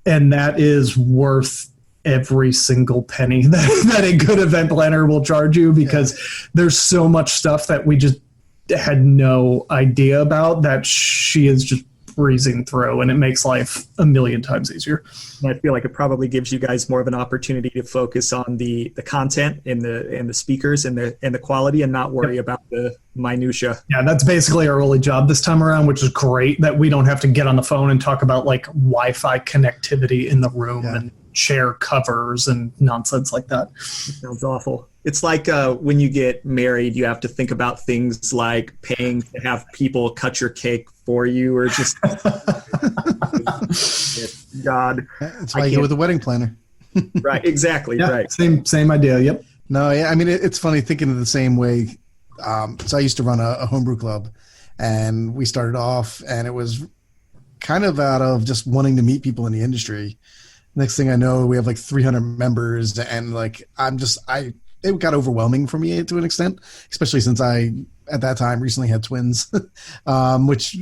And that is worth every single penny that a good event planner will charge you, because there's so much stuff that we just had no idea about that she is just breezing through, and it makes life a million times easier. And I feel like it probably gives you guys more of an opportunity to focus on the content and the speakers and the quality, and not worry about the minutia. Yeah, that's basically our only job this time around, which is great that we don't have to get on the phone and talk about like Wi-Fi connectivity in the room and chair covers and nonsense like that. It sounds awful. It's like when you get married, you have to think about things like paying to have people cut your cake for you, or just God. That's why you go with a wedding planner. Right. Exactly. Yeah, right. Same idea. Yep. No, yeah. I mean, it's funny thinking of the same way. So I used to run a homebrew club, and we started off, and it was kind of out of just wanting to meet people in the industry. Next thing I know, we have like 300 members, and like I it got overwhelming for me to an extent, especially since I, at that time, recently had twins, which,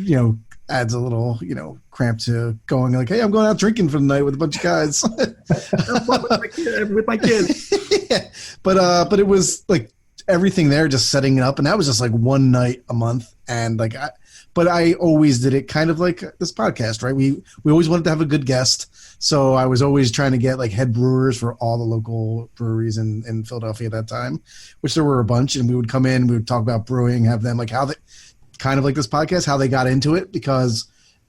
adds a little, cramp to going like, hey, I'm going out drinking for the night with a bunch of guys. with my kids. Yeah. But it was like everything there, just setting it up. And that was just like one night a month. And like, but I always did it kind of like this podcast, right? We always wanted to have a good guest. So I was always trying to get like head brewers for all the local breweries in Philadelphia at that time, which there were a bunch. And we would come in, we would talk about brewing, have them like how they, kind of like this podcast, how they got into it. Because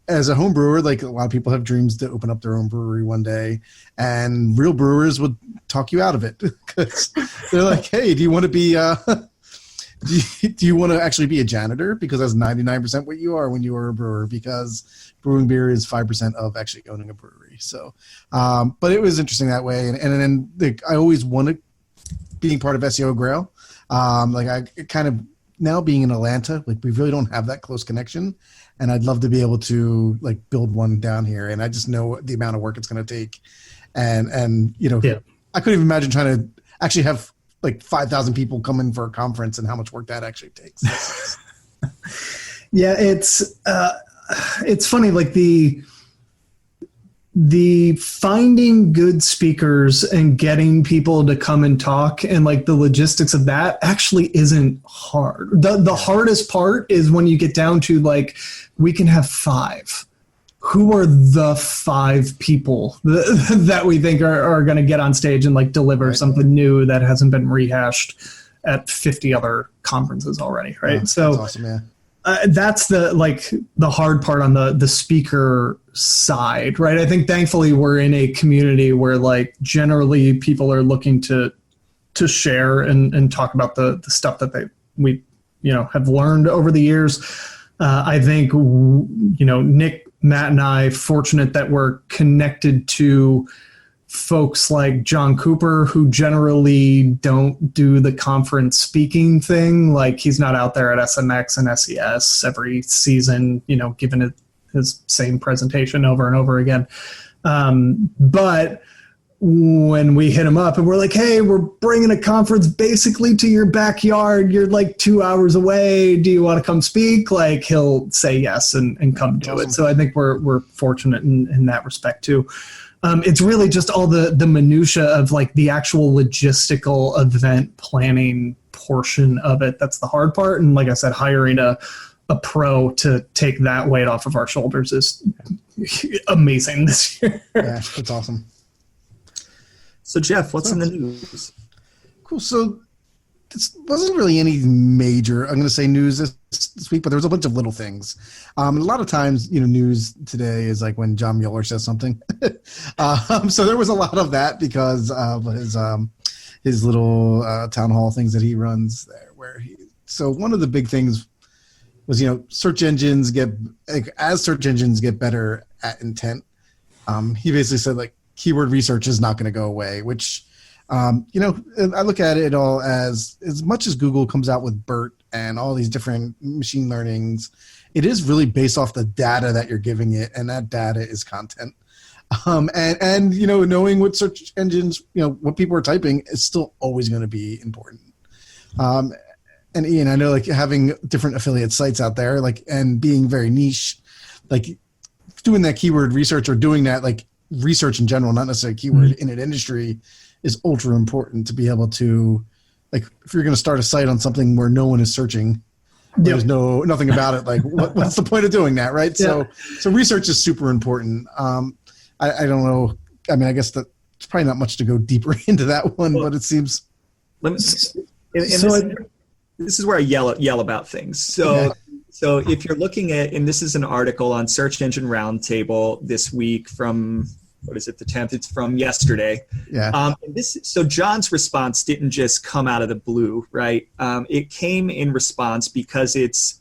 as a home brewer, like a lot of people have dreams to open up their own brewery one day, and real brewers would talk you out of it because they're like, hey, do you want to be, do you want to actually be a janitor? Because that's 99% what you are when you are a brewer, because brewing beer is 5% of actually owning a brewery. So, but it was interesting that way. And then like, I always wanted being part of SEO Grail. Like I kind of, now being in Atlanta, like we really don't have that close connection, and I'd love to be able to like build one down here. And I just know the amount of work it's going to take. And I couldn't even imagine trying to actually have like 5,000 people come in for a conference and how much work that actually takes. Yeah, it's funny, like the finding good speakers and getting people to come and talk and like the logistics of that actually isn't hard. The hardest part is when you get down to like, we can have 5. Who are the 5 people that we think are going to get on stage and like deliver something new that hasn't been rehashed at 50 other conferences already, right? Yeah, so that's awesome, yeah. That's the hard part on the speaker side, right? I think thankfully we're in a community where like generally people are looking to share and talk about the stuff that we have learned over the years. I think Nick, Matt, and I fortunate that we're connected to folks like John Cooper, who generally don't do the conference speaking thing. Like he's not out there at SMX and SES every season, giving his same presentation over and over again. But when we hit him up and we're like, hey, we're bringing a conference basically to your backyard. You're like 2 hours away. Do you want to come speak? Like he'll say yes and come do it. So I think we're fortunate in that respect too. It's really just all the minutia of like the actual logistical event planning portion of it. That's the hard part. And like I said, hiring a pro to take that weight off of our shoulders is amazing this year. Yeah, that's awesome. So Jeff, what's in the news? Cool. So this wasn't really any major, I'm going to say news this week, but there was a bunch of little things. A lot of times, news today is like when John Mueller says something. So there was a lot of that because of his little town hall things that he runs there. So one of the big things was, search engines as search engines get better at intent. He basically said like keyword research is not going to go away, which I look at it all as much as Google comes out with BERT and all these different machine learnings, it is really based off the data that you're giving it, and that data is content. And knowing what search engines, what people are typing is still always going to be important. And Ian, I know like having different affiliate sites out there, like, and being very niche, like doing that keyword research or doing that like research in general, not necessarily keyword in an industry, is ultra important to be able to, like, if you're going to start a site on something where no one is searching, there's nothing about it. Like, what's the point of doing that, right? Yeah. So research is super important. I don't know. I mean, I guess that's probably not much to go deeper into that one, but it seems. This is where I yell about things. So if you're looking at, and this is an article on Search Engine Roundtable this week from, what is it, the 10th? It's from yesterday. Yeah. So John's response didn't just come out of the blue, right? It came in response because it's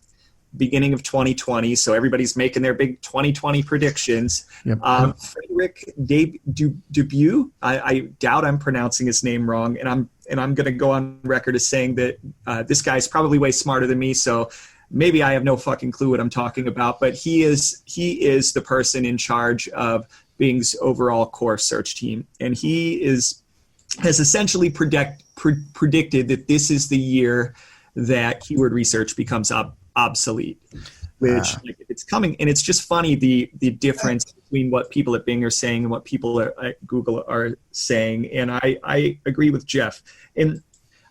beginning of 2020, so everybody's making their big 2020 predictions. Yep. Frederick Dubuque, I doubt I'm pronouncing his name wrong, and I'm going to go on record as saying that this guy's probably way smarter than me, so maybe I have no fucking clue what I'm talking about, but he is the person in charge of Bing's overall core search team, and he is has essentially predicted that this is the year that keyword research becomes obsolete. Which like, it's coming, and it's just funny the difference between what people at Bing are saying and what people at Google are saying. And I agree with Jeff. And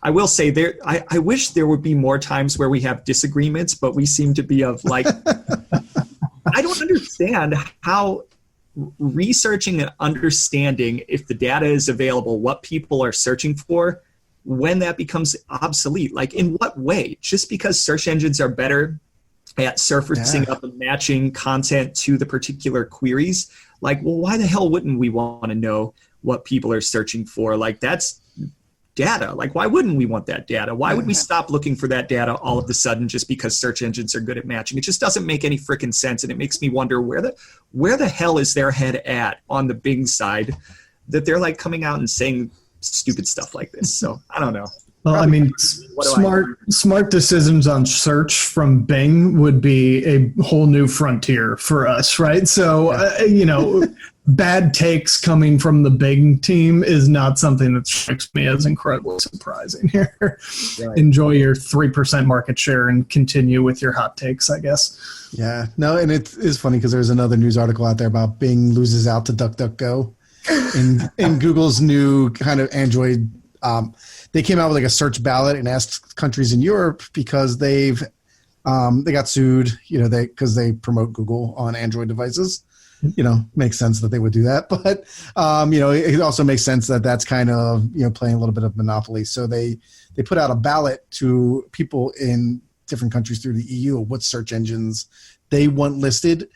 I will say I wish there would be more times where we have disagreements, but we seem to be of like I don't understand how researching and understanding if the data is available, what people are searching for, when that becomes obsolete. Like in what way? Just because search engines are better at surfacing up and matching content to the particular queries. Like, well, why the hell wouldn't we want to know what people are searching for? Like, that's data. Like, why wouldn't we want that data? Why would we stop looking for that data all of a sudden just because search engines are good at matching? It just doesn't make any freaking sense. And it makes me wonder where the hell is their head at on the Bing side that they're like coming out and saying stupid stuff like this. So I don't know. Well, I mean, smart decisions on search from Bing would be a whole new frontier for us, right? So, bad takes coming from the Bing team is not something that strikes me as incredibly surprising here. Right. Enjoy your 3% market share and continue with your hot takes, I guess. Yeah, no, and it is funny because there's another news article out there about Bing loses out to DuckDuckGo in Google's new kind of Android. They came out with like a search ballot and asked countries in Europe because they got sued, because they promote Google on Android devices. Makes sense that they would do that, but it also makes sense that that's kind of playing a little bit of monopoly. So they put out a ballot to people in different countries through the EU of what search engines they want listed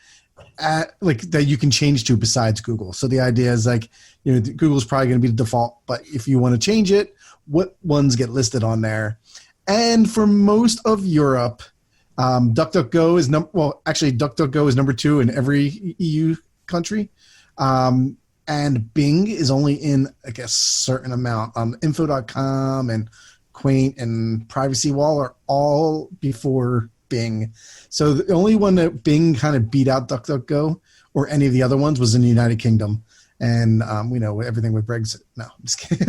at, like, that you can change to besides Google. So the idea is like, Google's probably going to be the default, but if you want to change it, what ones get listed on there? And for most of Europe, DuckDuckGo is DuckDuckGo is number 2 in every EU country, and Bing is only in like a certain amount. Info.com and Quaint and Privacy Wall are all before Bing. So the only one that Bing kind of beat out DuckDuckGo or any of the other ones was in the United Kingdom. And we know everything with Brexit. No, I'm just kidding.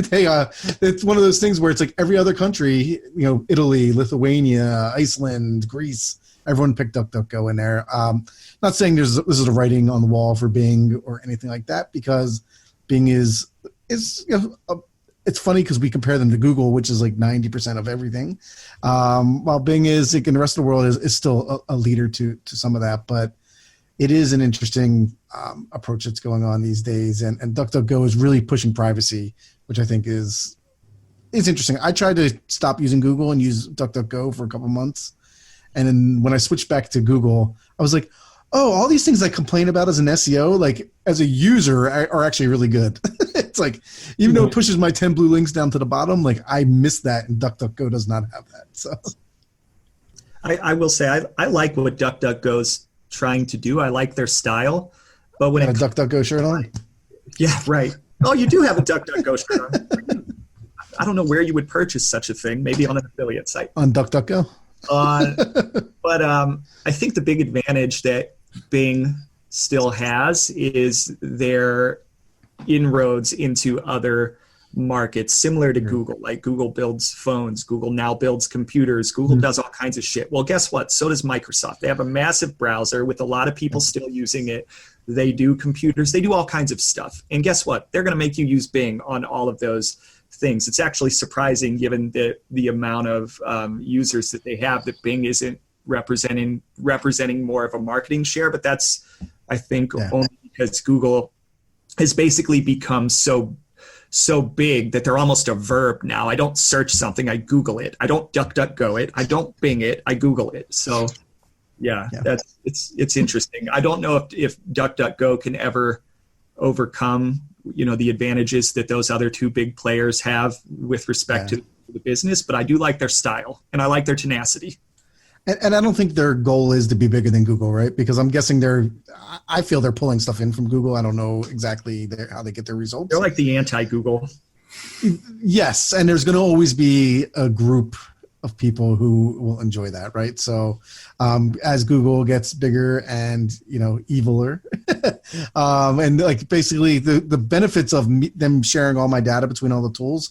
It's one of those things where it's like every other country, Italy, Lithuania, Iceland, Greece, everyone picked DuckDuckGo in there. Not saying this is a writing on the wall for Bing or anything like that, because Bing is it's funny because we compare them to Google, which is like 90% of everything, while Bing is, like, in the rest of the world, is still a leader to some of that. But it is an interesting approach that's going on these days, and DuckDuckGo is really pushing privacy, which I think is interesting. I tried to stop using Google and use DuckDuckGo for a couple months, and then when I switched back to Google, I was like, oh, all these things I complain about as an SEO, like as a user, are actually really good. It's like, even though it pushes my 10 blue links down to the bottom, like I miss that, and DuckDuckGo does not have that. So I will say I like what DuckDuckGo's trying to do. I like their style, but when a DuckDuckGo shirt on, yeah, right. Oh, you do have a DuckDuckGo shirt on. I don't know where you would purchase such a thing. Maybe on an affiliate site on DuckDuckGo. But I think the big advantage that Bing still has is their inroads into other markets similar to Google. Like Google builds phones, Google now builds computers, Google does all kinds of shit. Well, guess what? So does Microsoft. They have a massive browser with a lot of people still using it. They do computers, they do all kinds of stuff. And guess what? They're going to make you use Bing on all of those things. It's actually surprising, given the amount of users that they have, that Bing isn't representing more of a marketing share. But that's, I think, only because Google has basically become so big that they're almost a verb now. I don't search something, I Google it. I don't DuckDuckGo it. I don't Bing it. I Google it. So it's interesting. I don't know if DuckDuckGo can ever overcome the advantages that those other two big players have with respect to the business, but I do like their style and I like their tenacity. And I don't think their goal is to be bigger than Google, right? Because I'm guessing I feel they're pulling stuff in from Google. I don't know exactly how they get their results. They're like the anti-Google. Yes, and there's going to always be a group of people who will enjoy that, right? So as Google gets bigger and, eviler, and like basically the benefits of them sharing all my data between all the tools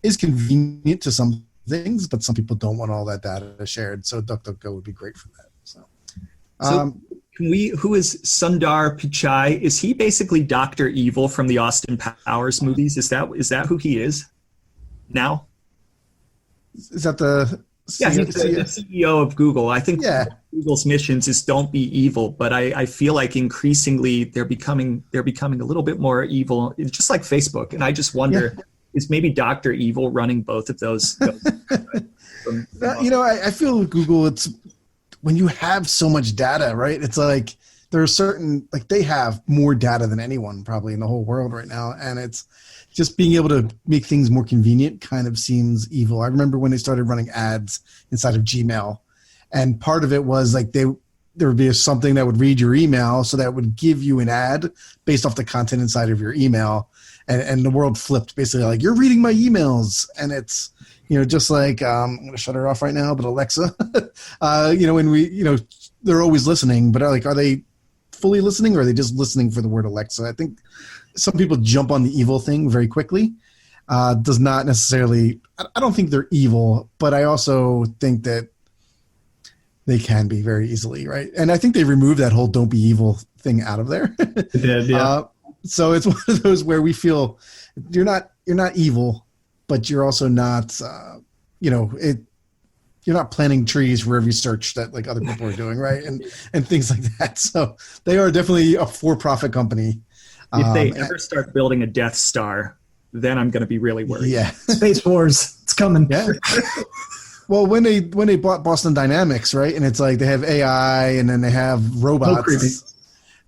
is convenient to some things, but some people don't want all that data shared. So DuckDuckGo would be great for that. So who is Sundar Pichai? Is he basically Dr. Evil from the Austin Powers movies? Is that who he is now? Is that the he's the CEO of Google. I think Google's missions is don't be evil, but I feel like increasingly they're becoming a little bit more evil, just like Facebook. And I just wonder, is maybe Dr. Evil running both of those? I feel with Google, it's when you have so much data, right? It's like there are certain, like they have more data than anyone probably in the whole world right now. And it's just being able to make things more convenient kind of seems evil. I remember when they started running ads inside of Gmail, and part of it was like there would be something that would read your email, so that would give you an ad based off the content inside of your email. And the world flipped, basically like, you're reading my emails. And it's, just like, I'm going to shut her off right now, but Alexa, when they're always listening, but are they fully listening, or are they just listening for the word Alexa? I think some people jump on the evil thing very quickly. Does not necessarily, I don't think they're evil, but I also think that they can be very easily, right? And I think they removed that whole don't be evil thing out of there. They did, yeah. So it's one of those where we feel you're not evil, but you're also not, you're not planting trees for every search that like other people are doing, right? And things like that. So they are definitely a for-profit company. If they ever start building a Death Star, then I'm going to be really worried. Yeah, Space Wars, it's coming. Yeah. Well, when they bought Boston Dynamics, right, and it's like they have AI and then they have robots.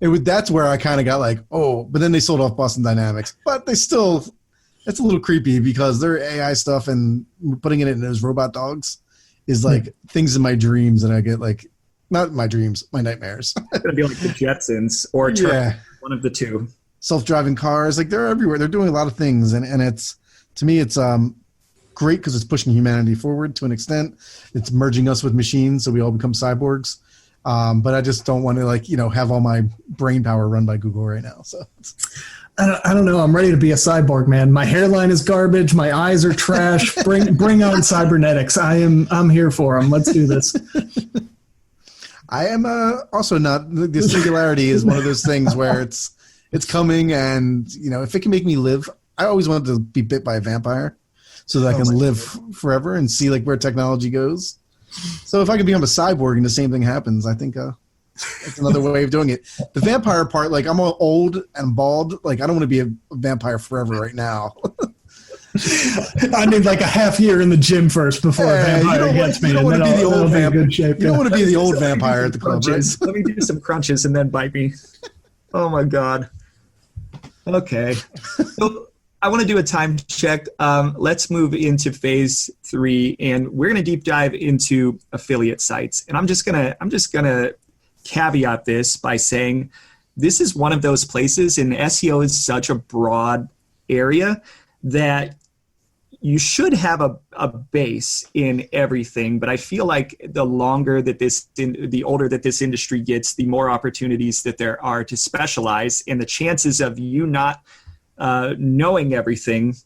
That's where I kind of got like, oh, but then they sold off Boston Dynamics. But it's a little creepy because their AI stuff and putting it in those robot dogs is like things in my dreams that I get like, not my dreams, my nightmares. It's going to be like the Jetsons or one of the two. Self-driving cars, like they're everywhere. They're doing a lot of things. And it's, to me, it's great because it's pushing humanity forward to an extent. It's merging us with machines so we all become cyborgs. But I just don't want to have all my brain power run by Google right now. So I don't know. I'm ready to be a cyborg, man. My hairline is garbage. My eyes are trash. Bring on cybernetics. I'm here for them. Let's do this. I am also not. The singularity is one of those things where it's coming, and if it can make me live, I always wanted to be bit by a vampire so that I can live forever and see like where technology goes. So if I can become a cyborg and the same thing happens, I think that's another way of doing it. The vampire part, like I'm old and bald, like I don't want to be a vampire forever right now. I need like a half year in the gym first before a vampire gets me. You don't want to be the old vampire. You don't want to be the old vampire at the club, right? Let me do some crunches and then bite me. Oh my God. Okay. So I want to do a time check. Let's move into phase 3, and we're going to deep dive into affiliate sites. And I'm just gonna caveat this by saying this is one of those places, and SEO is such a broad area that you should have a base in everything. But I feel like the older that this industry gets, the more opportunities that there are to specialize, and the chances of you not knowing everything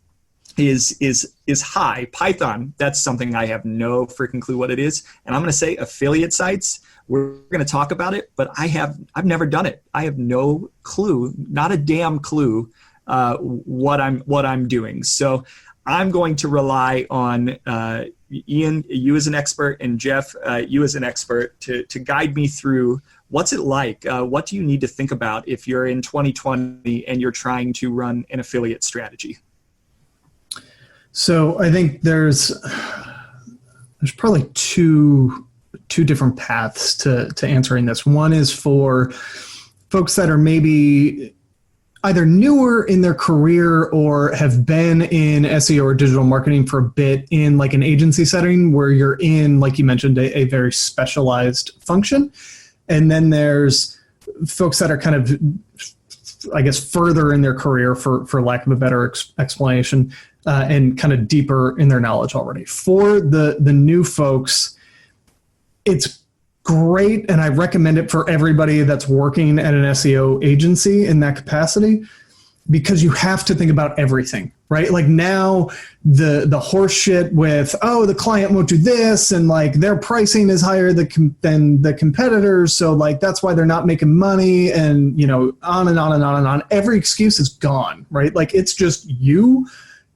is high. Python, that's something I have no freaking clue what it is. And I'm going to say affiliate sites, we're going to talk about it, but I've never done it. I have no clue, not a damn clue what I'm doing. So I'm going to rely on Ian, you as an expert, and Jeff, you as an expert, to guide me through what's it like. What do you need to think about if you're in 2020 and you're trying to run an affiliate strategy? So I think there's probably two different paths to answering this. One is for folks that are maybe either newer in their career or have been in SEO or digital marketing for a bit in like an agency setting where you're in, like you mentioned, a very specialized function. And then there's folks that are kind of, I guess, further in their career, for lack of a better explanation, and kind of deeper in their knowledge already. For the new folks, it's great, and I recommend it for everybody that's working at an SEO agency in that capacity, because you have to think about everything, right? Like now the horse shit with, oh, the client won't do this, and like their pricing is higher than the competitors, so like that's why they're not making money, and you know, on and on and on and on. Every excuse is gone, right? Like it's just you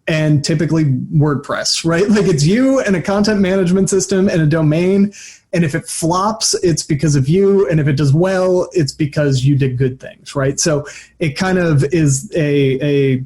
and typically WordPress, right? Like it's you and a content management system and a domain. And if it flops, it's because of you. And if it does well, it's because you did good things, right? So it kind of is a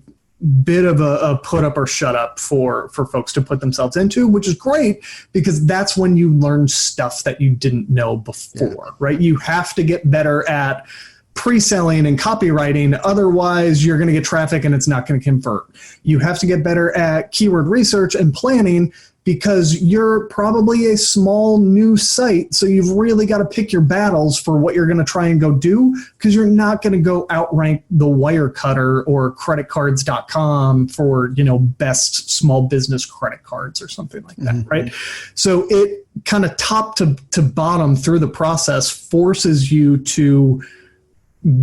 bit of a put up or shut up for folks to put themselves into, which is great, because that's when you learn stuff that you didn't know before, right? You have to get better at pre-selling and copywriting, otherwise you're going to get traffic and it's not going to convert. You have to get better at keyword research and planning, because you're probably a small new site, so you've really got to pick your battles for what you're going to try and go do, because you're not going to go outrank the Wirecutter or creditcards.com for, you know, best small business credit cards or something like that, right? So it kind of top to bottom through the process forces you to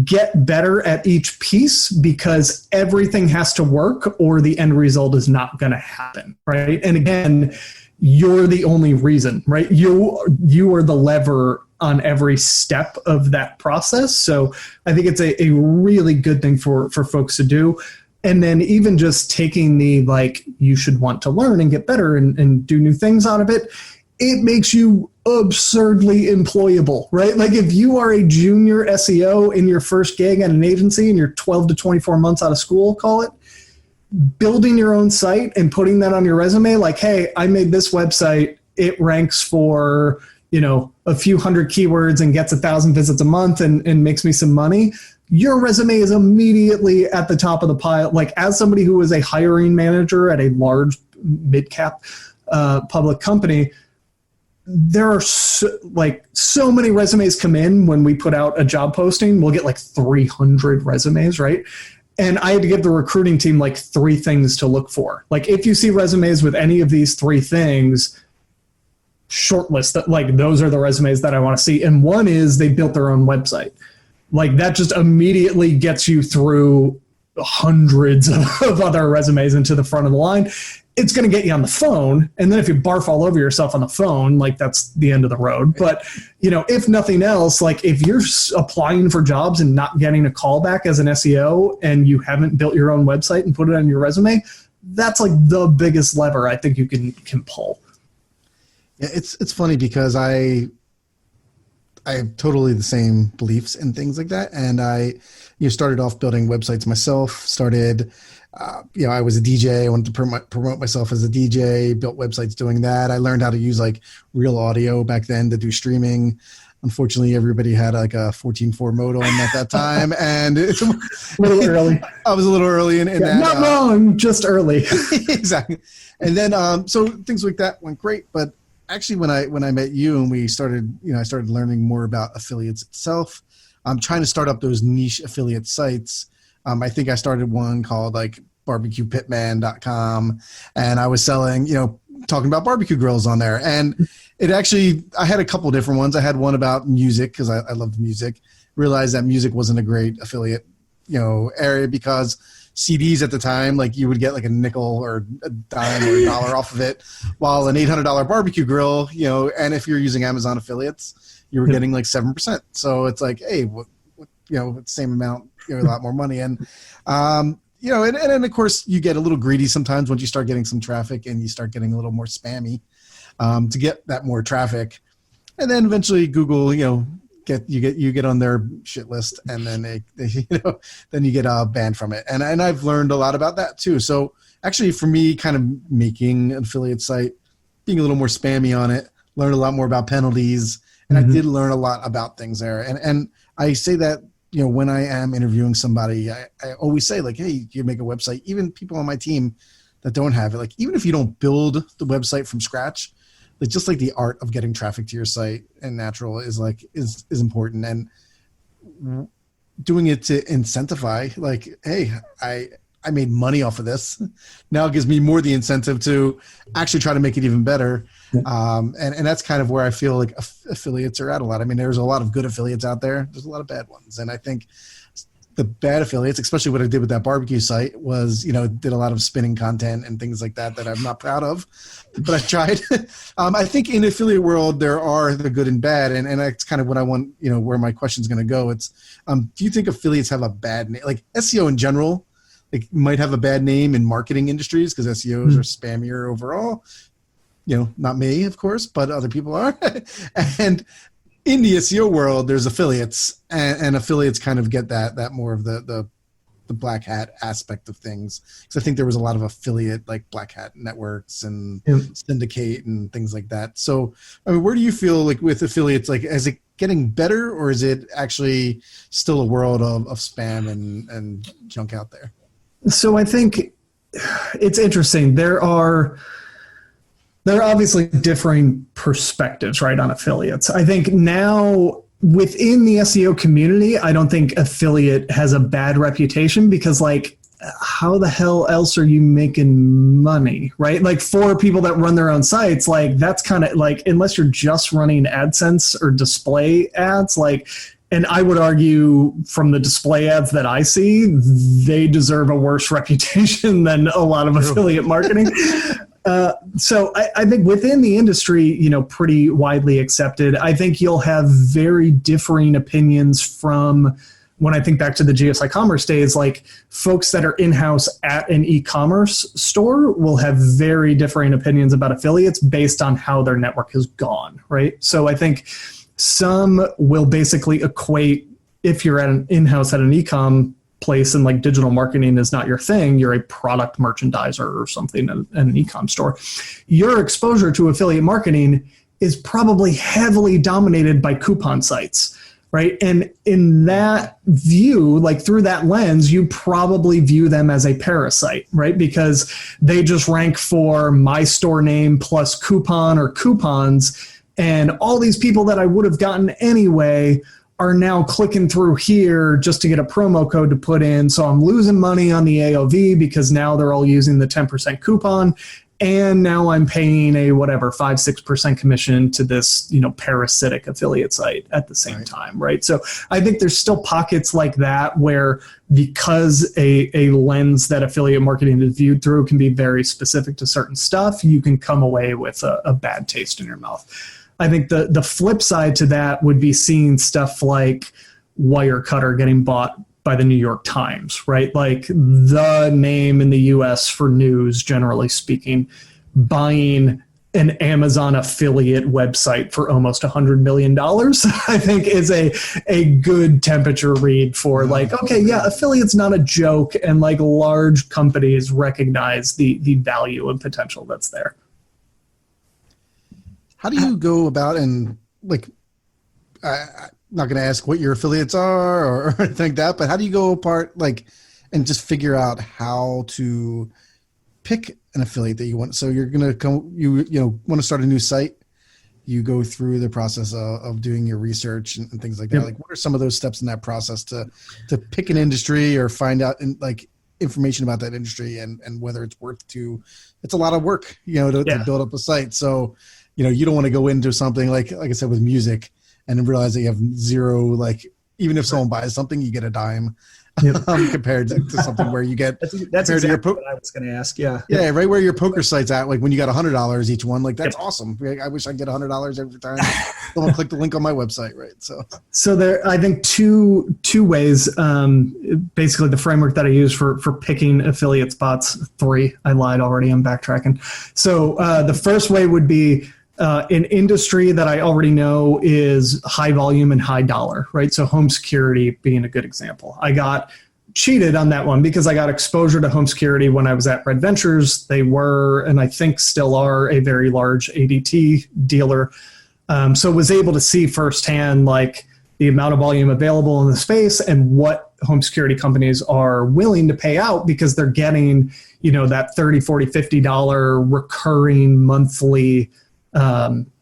get better at each piece, because everything has to work or the end result is not going to happen, right? And again, you're the only reason, right? You are the lever on every step of that process. So I think it's a really good thing for folks to do. And then even just taking the, like, you should want to learn and get better and do new things out of it, it makes you absurdly employable, right? Like if you are a junior SEO in your first gig at an agency and you're 12 to 24 months out of school, call it, building your own site and putting that on your resume, like, hey, I made this website, it ranks for, you know, a few hundred keywords and gets 1,000 visits a month and makes me some money. Your resume is immediately at the top of the pile. Like as somebody who was a hiring manager at a large mid-cap public company, there are so many resumes come in when we put out a job posting. We'll get like 300 resumes, right? And I had to give the recruiting team like 3 things to look for. Like if you see resumes with any of these 3 things, shortlist that, like those are the resumes that I want to see. And one is they built their own website. Like that just immediately gets you through hundreds of other resumes into the front of the line. It's going to get you on the phone. And then if you barf all over yourself on the phone, like that's the end of the road. But, you know, if nothing else, like if you're applying for jobs and not getting a call back as an SEO and you haven't built your own website and put it on your resume, that's like the biggest lever I think you can pull. Yeah, it's funny because I have totally the same beliefs and things like that. And I started off building websites myself, I was a DJ. I wanted to promote myself as a DJ, built websites doing that. I learned how to use like real audio back then to do streaming. Unfortunately, everybody had like a 14.4 modem at that time. And it's a little early. I was a little early in that. Not wrong, just early. Exactly. And then, so things like that went great. But actually when I met you and we started, I started learning more about affiliates itself. I'm trying to start up those niche affiliate sites. I think I started one called like barbecuepitman.com, and I was selling, talking about barbecue grills on there. And I had a couple different ones. I had one about music because I loved music. Realized that music wasn't a great affiliate, area because CDs at the time, like you would get like a nickel or a dime or $1 off of it, while an $800 barbecue grill, and if you're using Amazon affiliates, you were getting like 7%. So it's like, hey, same amount, a lot more money. And, and then of course you get a little greedy sometimes once you start getting some traffic and you start getting a little more spammy, to get that more traffic. And then eventually Google, you get on their shit list, and then they then you get banned from it. And I've learned a lot about that too. So actually for me, kind of making an affiliate site, being a little more spammy on it, learned a lot more about penalties. And I did learn a lot about things there. And I say that, when I am interviewing somebody, I always say like, hey, you make a website. Even people on my team that don't have it, like even if you don't build the website from scratch, like just like the art of getting traffic to your site and natural is important. And doing it to incentivize, like, hey, I made money off of this. Now it gives me more the incentive to actually try to make it even better. And that's kind of where I feel like affiliates are at a lot. I mean, there's a lot of good affiliates out there. There's a lot of bad ones. And I think the bad affiliates, especially what I did with that barbecue site, was, did a lot of spinning content and things like that I'm not proud of, but I tried. I think in the affiliate world, there are the good and bad. And that's kind of what I want, where my question's going to go. It's, do you think affiliates have a bad name? Like SEO in general, like might have a bad name in marketing industries because SEOs are spammier overall. Not me, of course, but other people are. And in the SEO world, there's affiliates, and affiliates kind of get that more of the black hat aspect of things. Because I think there was a lot of affiliate, like black hat networks and syndicate and things like that. So, I mean, where do you feel like with affiliates, like, is it getting better, or is it actually still a world of spam and junk out there? So I think it's interesting. There are obviously differing perspectives, right, on affiliates. I think now within the SEO community, I don't think affiliate has a bad reputation because, like, how the hell else are you making money, right? Like, for people that run their own sites, like, that's kind of like, unless you're just running AdSense or display ads, like, and I would argue from the display ads that I see, they deserve a worse reputation than a lot of affiliate marketing. So I think within the industry, pretty widely accepted. I think you'll have very differing opinions from, when I think back to the GSI Commerce days, like folks that are in-house at an e-commerce store will have very differing opinions about affiliates based on how their network has gone, right? So I think some will basically equate, if you're at an in-house at an e-com place and like digital marketing is not your thing, you're a product merchandiser or something at an e-com store, your exposure to affiliate marketing is probably heavily dominated by coupon sites, right? And in that view, like through that lens, you probably view them as a parasite, right? Because they just rank for my store name plus coupon or coupons, and all these people that I would have gotten anyway are now clicking through here just to get a promo code to put in. So I'm losing money on the AOV because now they're all using the 10% coupon. And now I'm paying a 5-6% commission to this, parasitic affiliate site at the same time, right? So I think there's still pockets like that where, because a lens that affiliate marketing is viewed through can be very specific to certain stuff, you can come away with a bad taste in your mouth. I think the flip side to that would be seeing stuff like Wirecutter getting bought by the New York Times, right? Like the name in the US for news, generally speaking, buying an Amazon affiliate website for almost $100 million, I think is a good temperature read for like, okay, yeah, affiliate's not a joke, and like large companies recognize the value and potential that's there. How do you go about, and like, I'm not going to ask what your affiliates are or anything like that, but how do you go apart, like, and just figure out how to pick an affiliate that you want? So you're going to come, want to start a new site. You go through the process of doing your research and things like that. Yep. Like, what are some of those steps in that process to pick an industry or find out information about that industry and whether it's worth to? It's a lot of work, to build up a site. So, you don't want to go into something like I said, with music and then realize that you have zero, even if someone buys something, you get a dime. Compared to something where you get that's exactly what I was going to ask. Yeah, right where your poker site's at. Like when you got $100 each one, like that's awesome. I wish I could get $100 every time someone click the link on my website, right? So there, I think two ways. Basically, the framework that I use for picking affiliate spots. 3. I lied already. I'm backtracking. So the first way would be an industry that I already know is high volume and high dollar, right? So home security being a good example. I got cheated on that one because I got exposure to home security when I was at Red Ventures. They were, and I think still are, a very large ADT dealer. So was able to see firsthand like the amount of volume available in the space and what home security companies are willing to pay out because they're getting, that $30, $40, $50 recurring monthly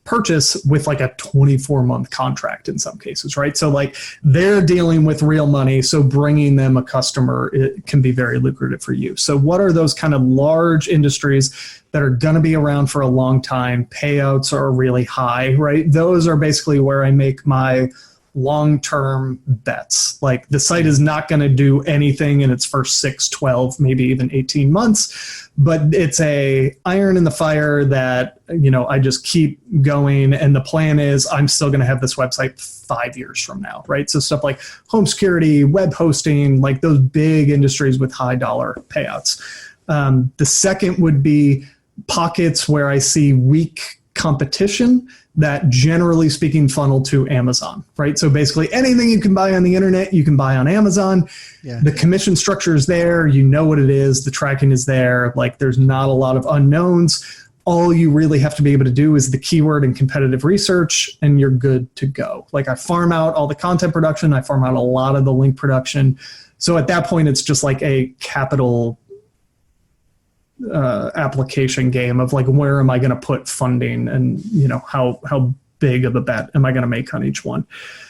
purchase with like a 24-month contract in some cases, right? So like they're dealing with real money, so bringing them a customer, it can be very lucrative for you. So what are those kind of large industries that are going to be around for a long time? Payouts are really high, right? Those are basically where I make my long-term bets. Like the site is not going to do anything in its first 6, 12, maybe even 18 months, but it's a iron in the fire that, you know, I just keep going. And the plan is I'm still going to have this website 5 years from now, right? So stuff like home security, web hosting, like those big industries with high dollar payouts. The second would be pockets where I see weak competition that generally speaking funnel to Amazon, right? So basically anything you can buy on the internet, you can buy on Amazon. Yeah. The commission structure is there. You know what it is. The tracking is there. Like there's not a lot of unknowns. All you really have to be able to do is the keyword and competitive research, and you're good to go. Like I farm out all the content production. I farm out a lot of the link production. So at that point, it's just like a capital application game of like, where am I going to put funding, and you know, how big of a bet am I going to make on each one?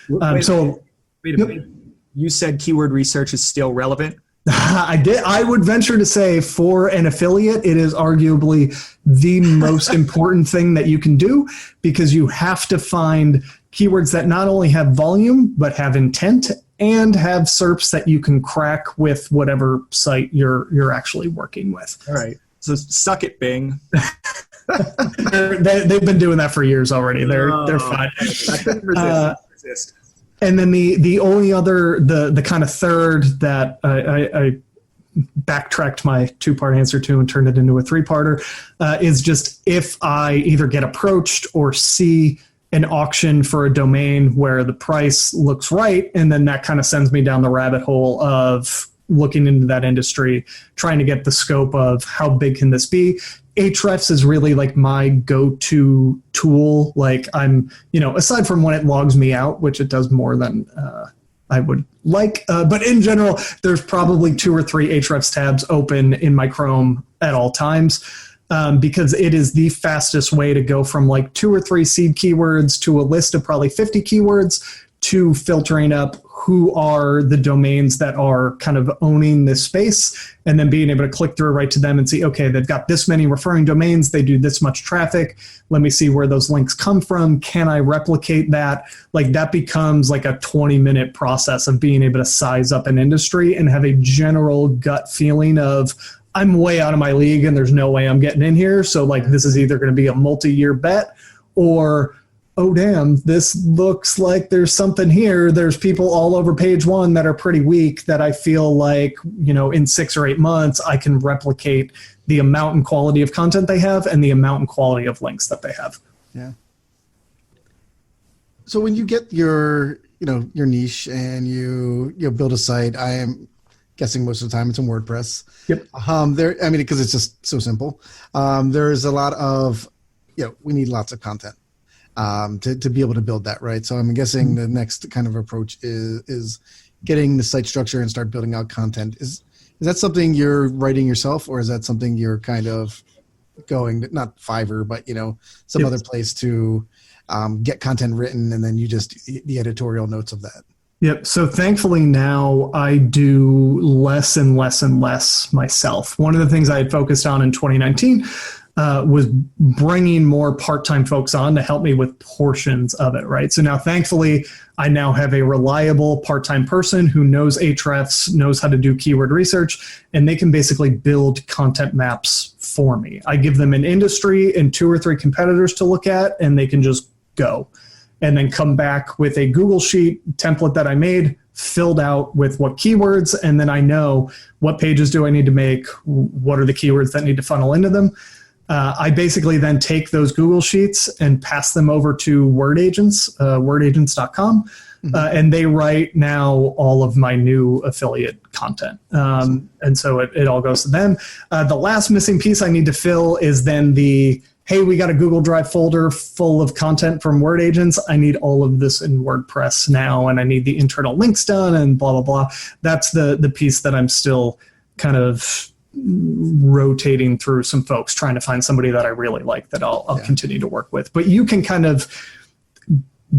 Wait a minute. You said keyword research is still relevant? I did. I would venture to say for an affiliate, it is arguably the most important thing that you can do, because you have to find keywords that not only have volume, but have intent and have SERPs that you can crack with whatever site you're actually working with. All right. So suck it, Bing. They've been doing that for years already. They're fine. I couldn't resist. And then the only other, the kind of third that I backtracked my 2-part answer to and turned it into a 3-parter is just if I either get approached or see an auction for a domain where the price looks right, and then that kind of sends me down the rabbit hole of looking into that industry, trying to get the scope of how big can this be. Ahrefs is really like my go-to tool. Like I'm, you know, aside from when it logs me out, which it does more than I would like, but in general, there's probably 2 or 3 Ahrefs tabs open in my Chrome at all times. Because it is the fastest way to go from like 2 or 3 seed keywords to a list of probably 50 keywords to filtering up who are the domains that are kind of owning this space, and then being able to click through right to them and see, okay, they've got this many referring domains, they do this much traffic, let me see where those links come from, can I replicate that? Like that becomes like a 20-minute process of being able to size up an industry and have a general gut feeling of, I'm way out of my league and there's no way I'm getting in here. So like this is either going to be a multi-year bet, or, oh damn, this looks like there's something here. There's people all over page 1 that are pretty weak that I feel like, you know, in 6 or 8 months, I can replicate the amount and quality of content they have and the amount and quality of links that they have. Yeah. So when you get your, you know, your niche and you build a site, I am guessing most of the time it's in WordPress. Yep. I mean, because it's just so simple. There's a lot of, you know, we need lots of content to be able to build that, right? So I'm guessing the next kind of approach is getting the site structure and start building out content. Is that something you're writing yourself, or is that something you're kind of going, not Fiverr, but, you know, some other place to get content written, and then you just the editorial notes of that? Yep. So thankfully now I do less and less and less myself. One of the things I had focused on in 2019 was bringing more part-time folks on to help me with portions of it, right? So now thankfully I now have a reliable part-time person who knows Ahrefs, knows how to do keyword research, and they can basically build content maps for me. I give them an industry and 2 or 3 competitors to look at, and they can just go. And then come back with a Google Sheet template that I made, filled out with what keywords, and then I know what pages do I need to make, what are the keywords that need to funnel into them. I basically then take those Google Sheets and pass them over to Word Agents, wordagents.com, and they write now all of my new affiliate content. And so it all goes to them. The last missing piece I need to fill is then the, hey, we got a Google Drive folder full of content from Word Agents. I need all of this in WordPress now, and I need the internal links done and blah, blah, blah. That's the piece that I'm still kind of rotating through some folks, trying to find somebody that I really like that I'll continue to work with. But you can kind of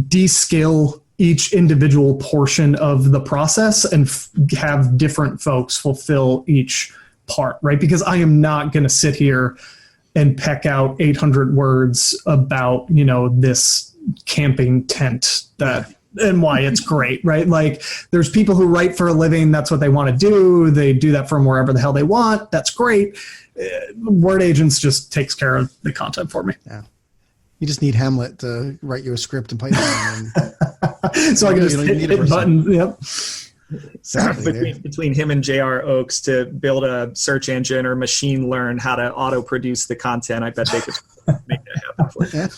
descale each individual portion of the process and have different folks fulfill each part, right? Because I am not going to sit here and peck out 800 words about, this camping tent and why it's great, right? Like, there's people who write for a living. That's what they want to do. They do that from wherever the hell they want. That's great. Word Agents just takes care of the content for me. Yeah. You just need Hamlet to write you a script in Python. So I can just hit buttons. Yep. Exactly. Between him and J.R. Oaks to build a search engine or machine learn how to auto produce the content, I bet they could make that happen for you. Yeah.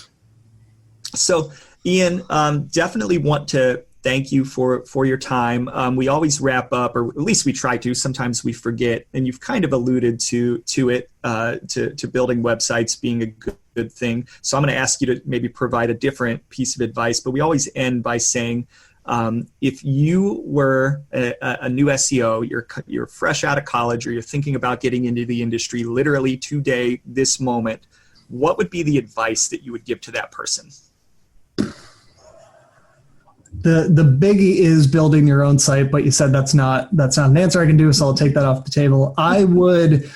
So, Ian, definitely want to thank you for your time. We always wrap up, or at least we try to. Sometimes we forget, and you've kind of alluded to it, to building websites being a good thing. So I'm going to ask you to maybe provide a different piece of advice, but we always end by saying, if you were a new SEO, you're fresh out of college, or you're thinking about getting into the industry literally today, this moment, what would be the advice that you would give to that person? The biggie is building your own site, but you said that's not an answer I can do, so I'll take that off the table. I would,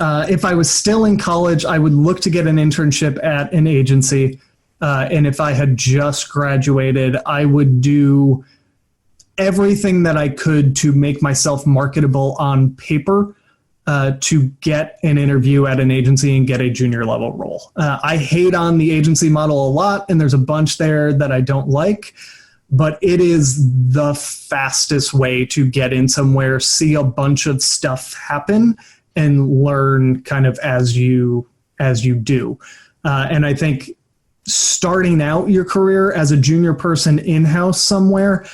if I was still in college, I would look to get an internship at an agency. And if I had just graduated, I would do everything that I could to make myself marketable on paper, to get an interview at an agency and get a junior level role. I hate on the agency model a lot, and there's a bunch there that I don't like, but it is the fastest way to get in somewhere, see a bunch of stuff happen, and learn kind of as you do. And I think starting out your career as a junior person in-house somewhere,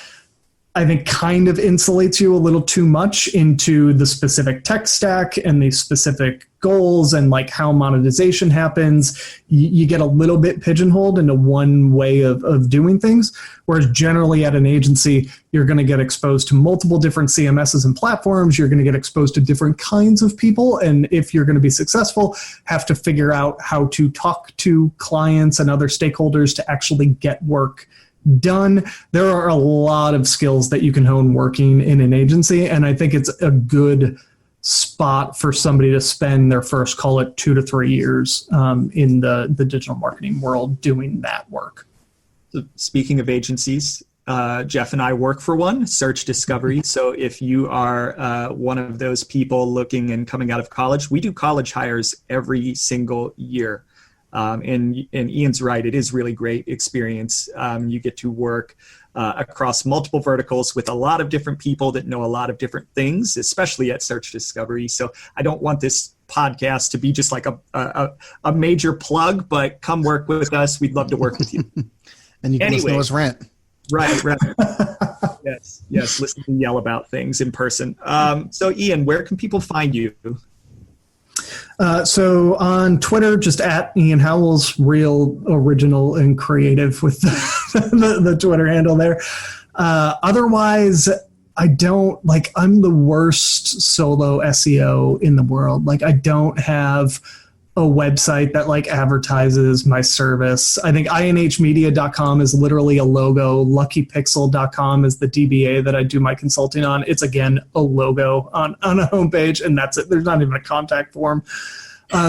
I think kind of insulates you a little too much into the specific tech stack and the specific goals and like how monetization happens. You get a little bit pigeonholed into one way of doing things, whereas generally at an agency, you're going to get exposed to multiple different CMSs and platforms. You're going to get exposed to different kinds of people. And if you're going to be successful, have to figure out how to talk to clients and other stakeholders to actually get work done. There are a lot of skills that you can hone working in an agency, and I think it's a good spot for somebody to spend their first, call it 2 to 3 years in the digital marketing world doing that work. So speaking of agencies, Jeff and I work for one, Search Discovery. So if you are one of those people looking and coming out of college, we do college hires every single year. And Ian's right, it is really great experience. You get to work across multiple verticals with a lot of different people that know a lot of different things, especially at Search Discovery. So I don't want this podcast to be just like a major plug, but come work with us. We'd love to work with you. And you can listen to us rant. Right. Yes, listen and yell about things in person. So Ian, where can people find you? So on Twitter, just at Ian Howells, real original and creative with the Twitter handle there. Otherwise, I'm the worst solo SEO in the world. Like, I don't have a website that like advertises my service. I think inhmedia.com is literally a logo. Luckypixel.com is the DBA that I do my consulting on. It's again a logo on a homepage, and that's it. There's not even a contact form.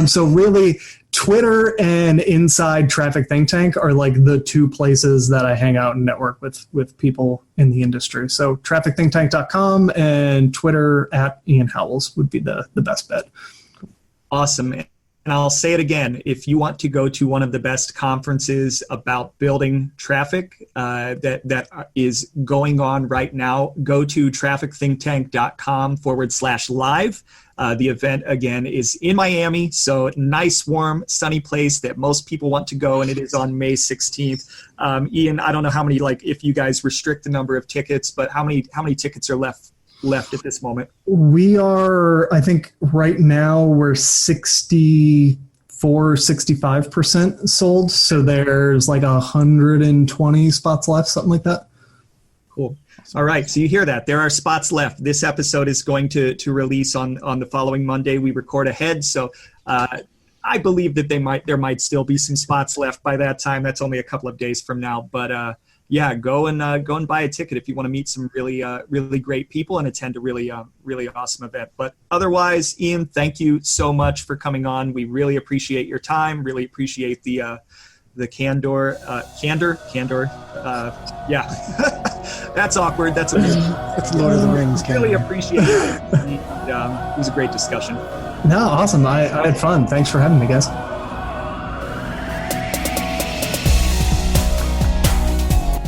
So really, Twitter and inside Traffic Think Tank are like the two places that I hang out and network with people in the industry. So trafficthinktank.com and Twitter at Ian Howells would be the best bet. Awesome. And I'll say it again, if you want to go to one of the best conferences about building traffic that is going on right now, go to trafficthinktank.com/live. The event, again, is in Miami, so nice, warm, sunny place that most people want to go, and it is on May 16th. Ian, I don't know how many, if you guys restrict the number of tickets, but how many tickets are left at this moment? We are, I think right now we're 65% sold. So there's like 120 spots left, something like that. Cool. All right, so you hear that. There are spots left. This episode is going to release on the following Monday. We record ahead, so I believe that there might still be some spots left by that time. That's only a couple of days from now. But yeah, go and buy a ticket if you want to meet some really great people and attend a really awesome event. But otherwise, Ian, thank you so much for coming on. We really appreciate your time. Really appreciate the candor. Yeah. That's awkward. That's It's Lord of the Rings. Really appreciate it. It was a great discussion. No, awesome. I had fun. Thanks for having me, guys.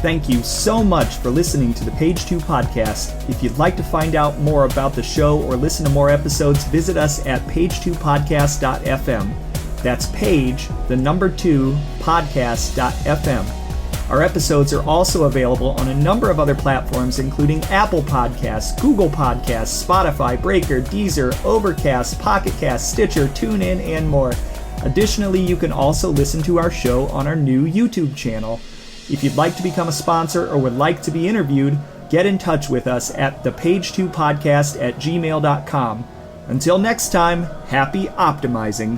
Thank you so much for listening to the Page 2 podcast. If you'd like to find out more about the show or listen to more episodes, visit us at page2podcast.fm. That's page, the number 2, podcast.fm. Our episodes are also available on a number of other platforms, including Apple Podcasts, Google Podcasts, Spotify, Breaker, Deezer, Overcast, Pocket Cast, Stitcher, TuneIn, and more. Additionally, you can also listen to our show on our new YouTube channel. If you'd like to become a sponsor or would like to be interviewed, get in touch with us at thepage2podcast@gmail.com. Until next time, happy optimizing.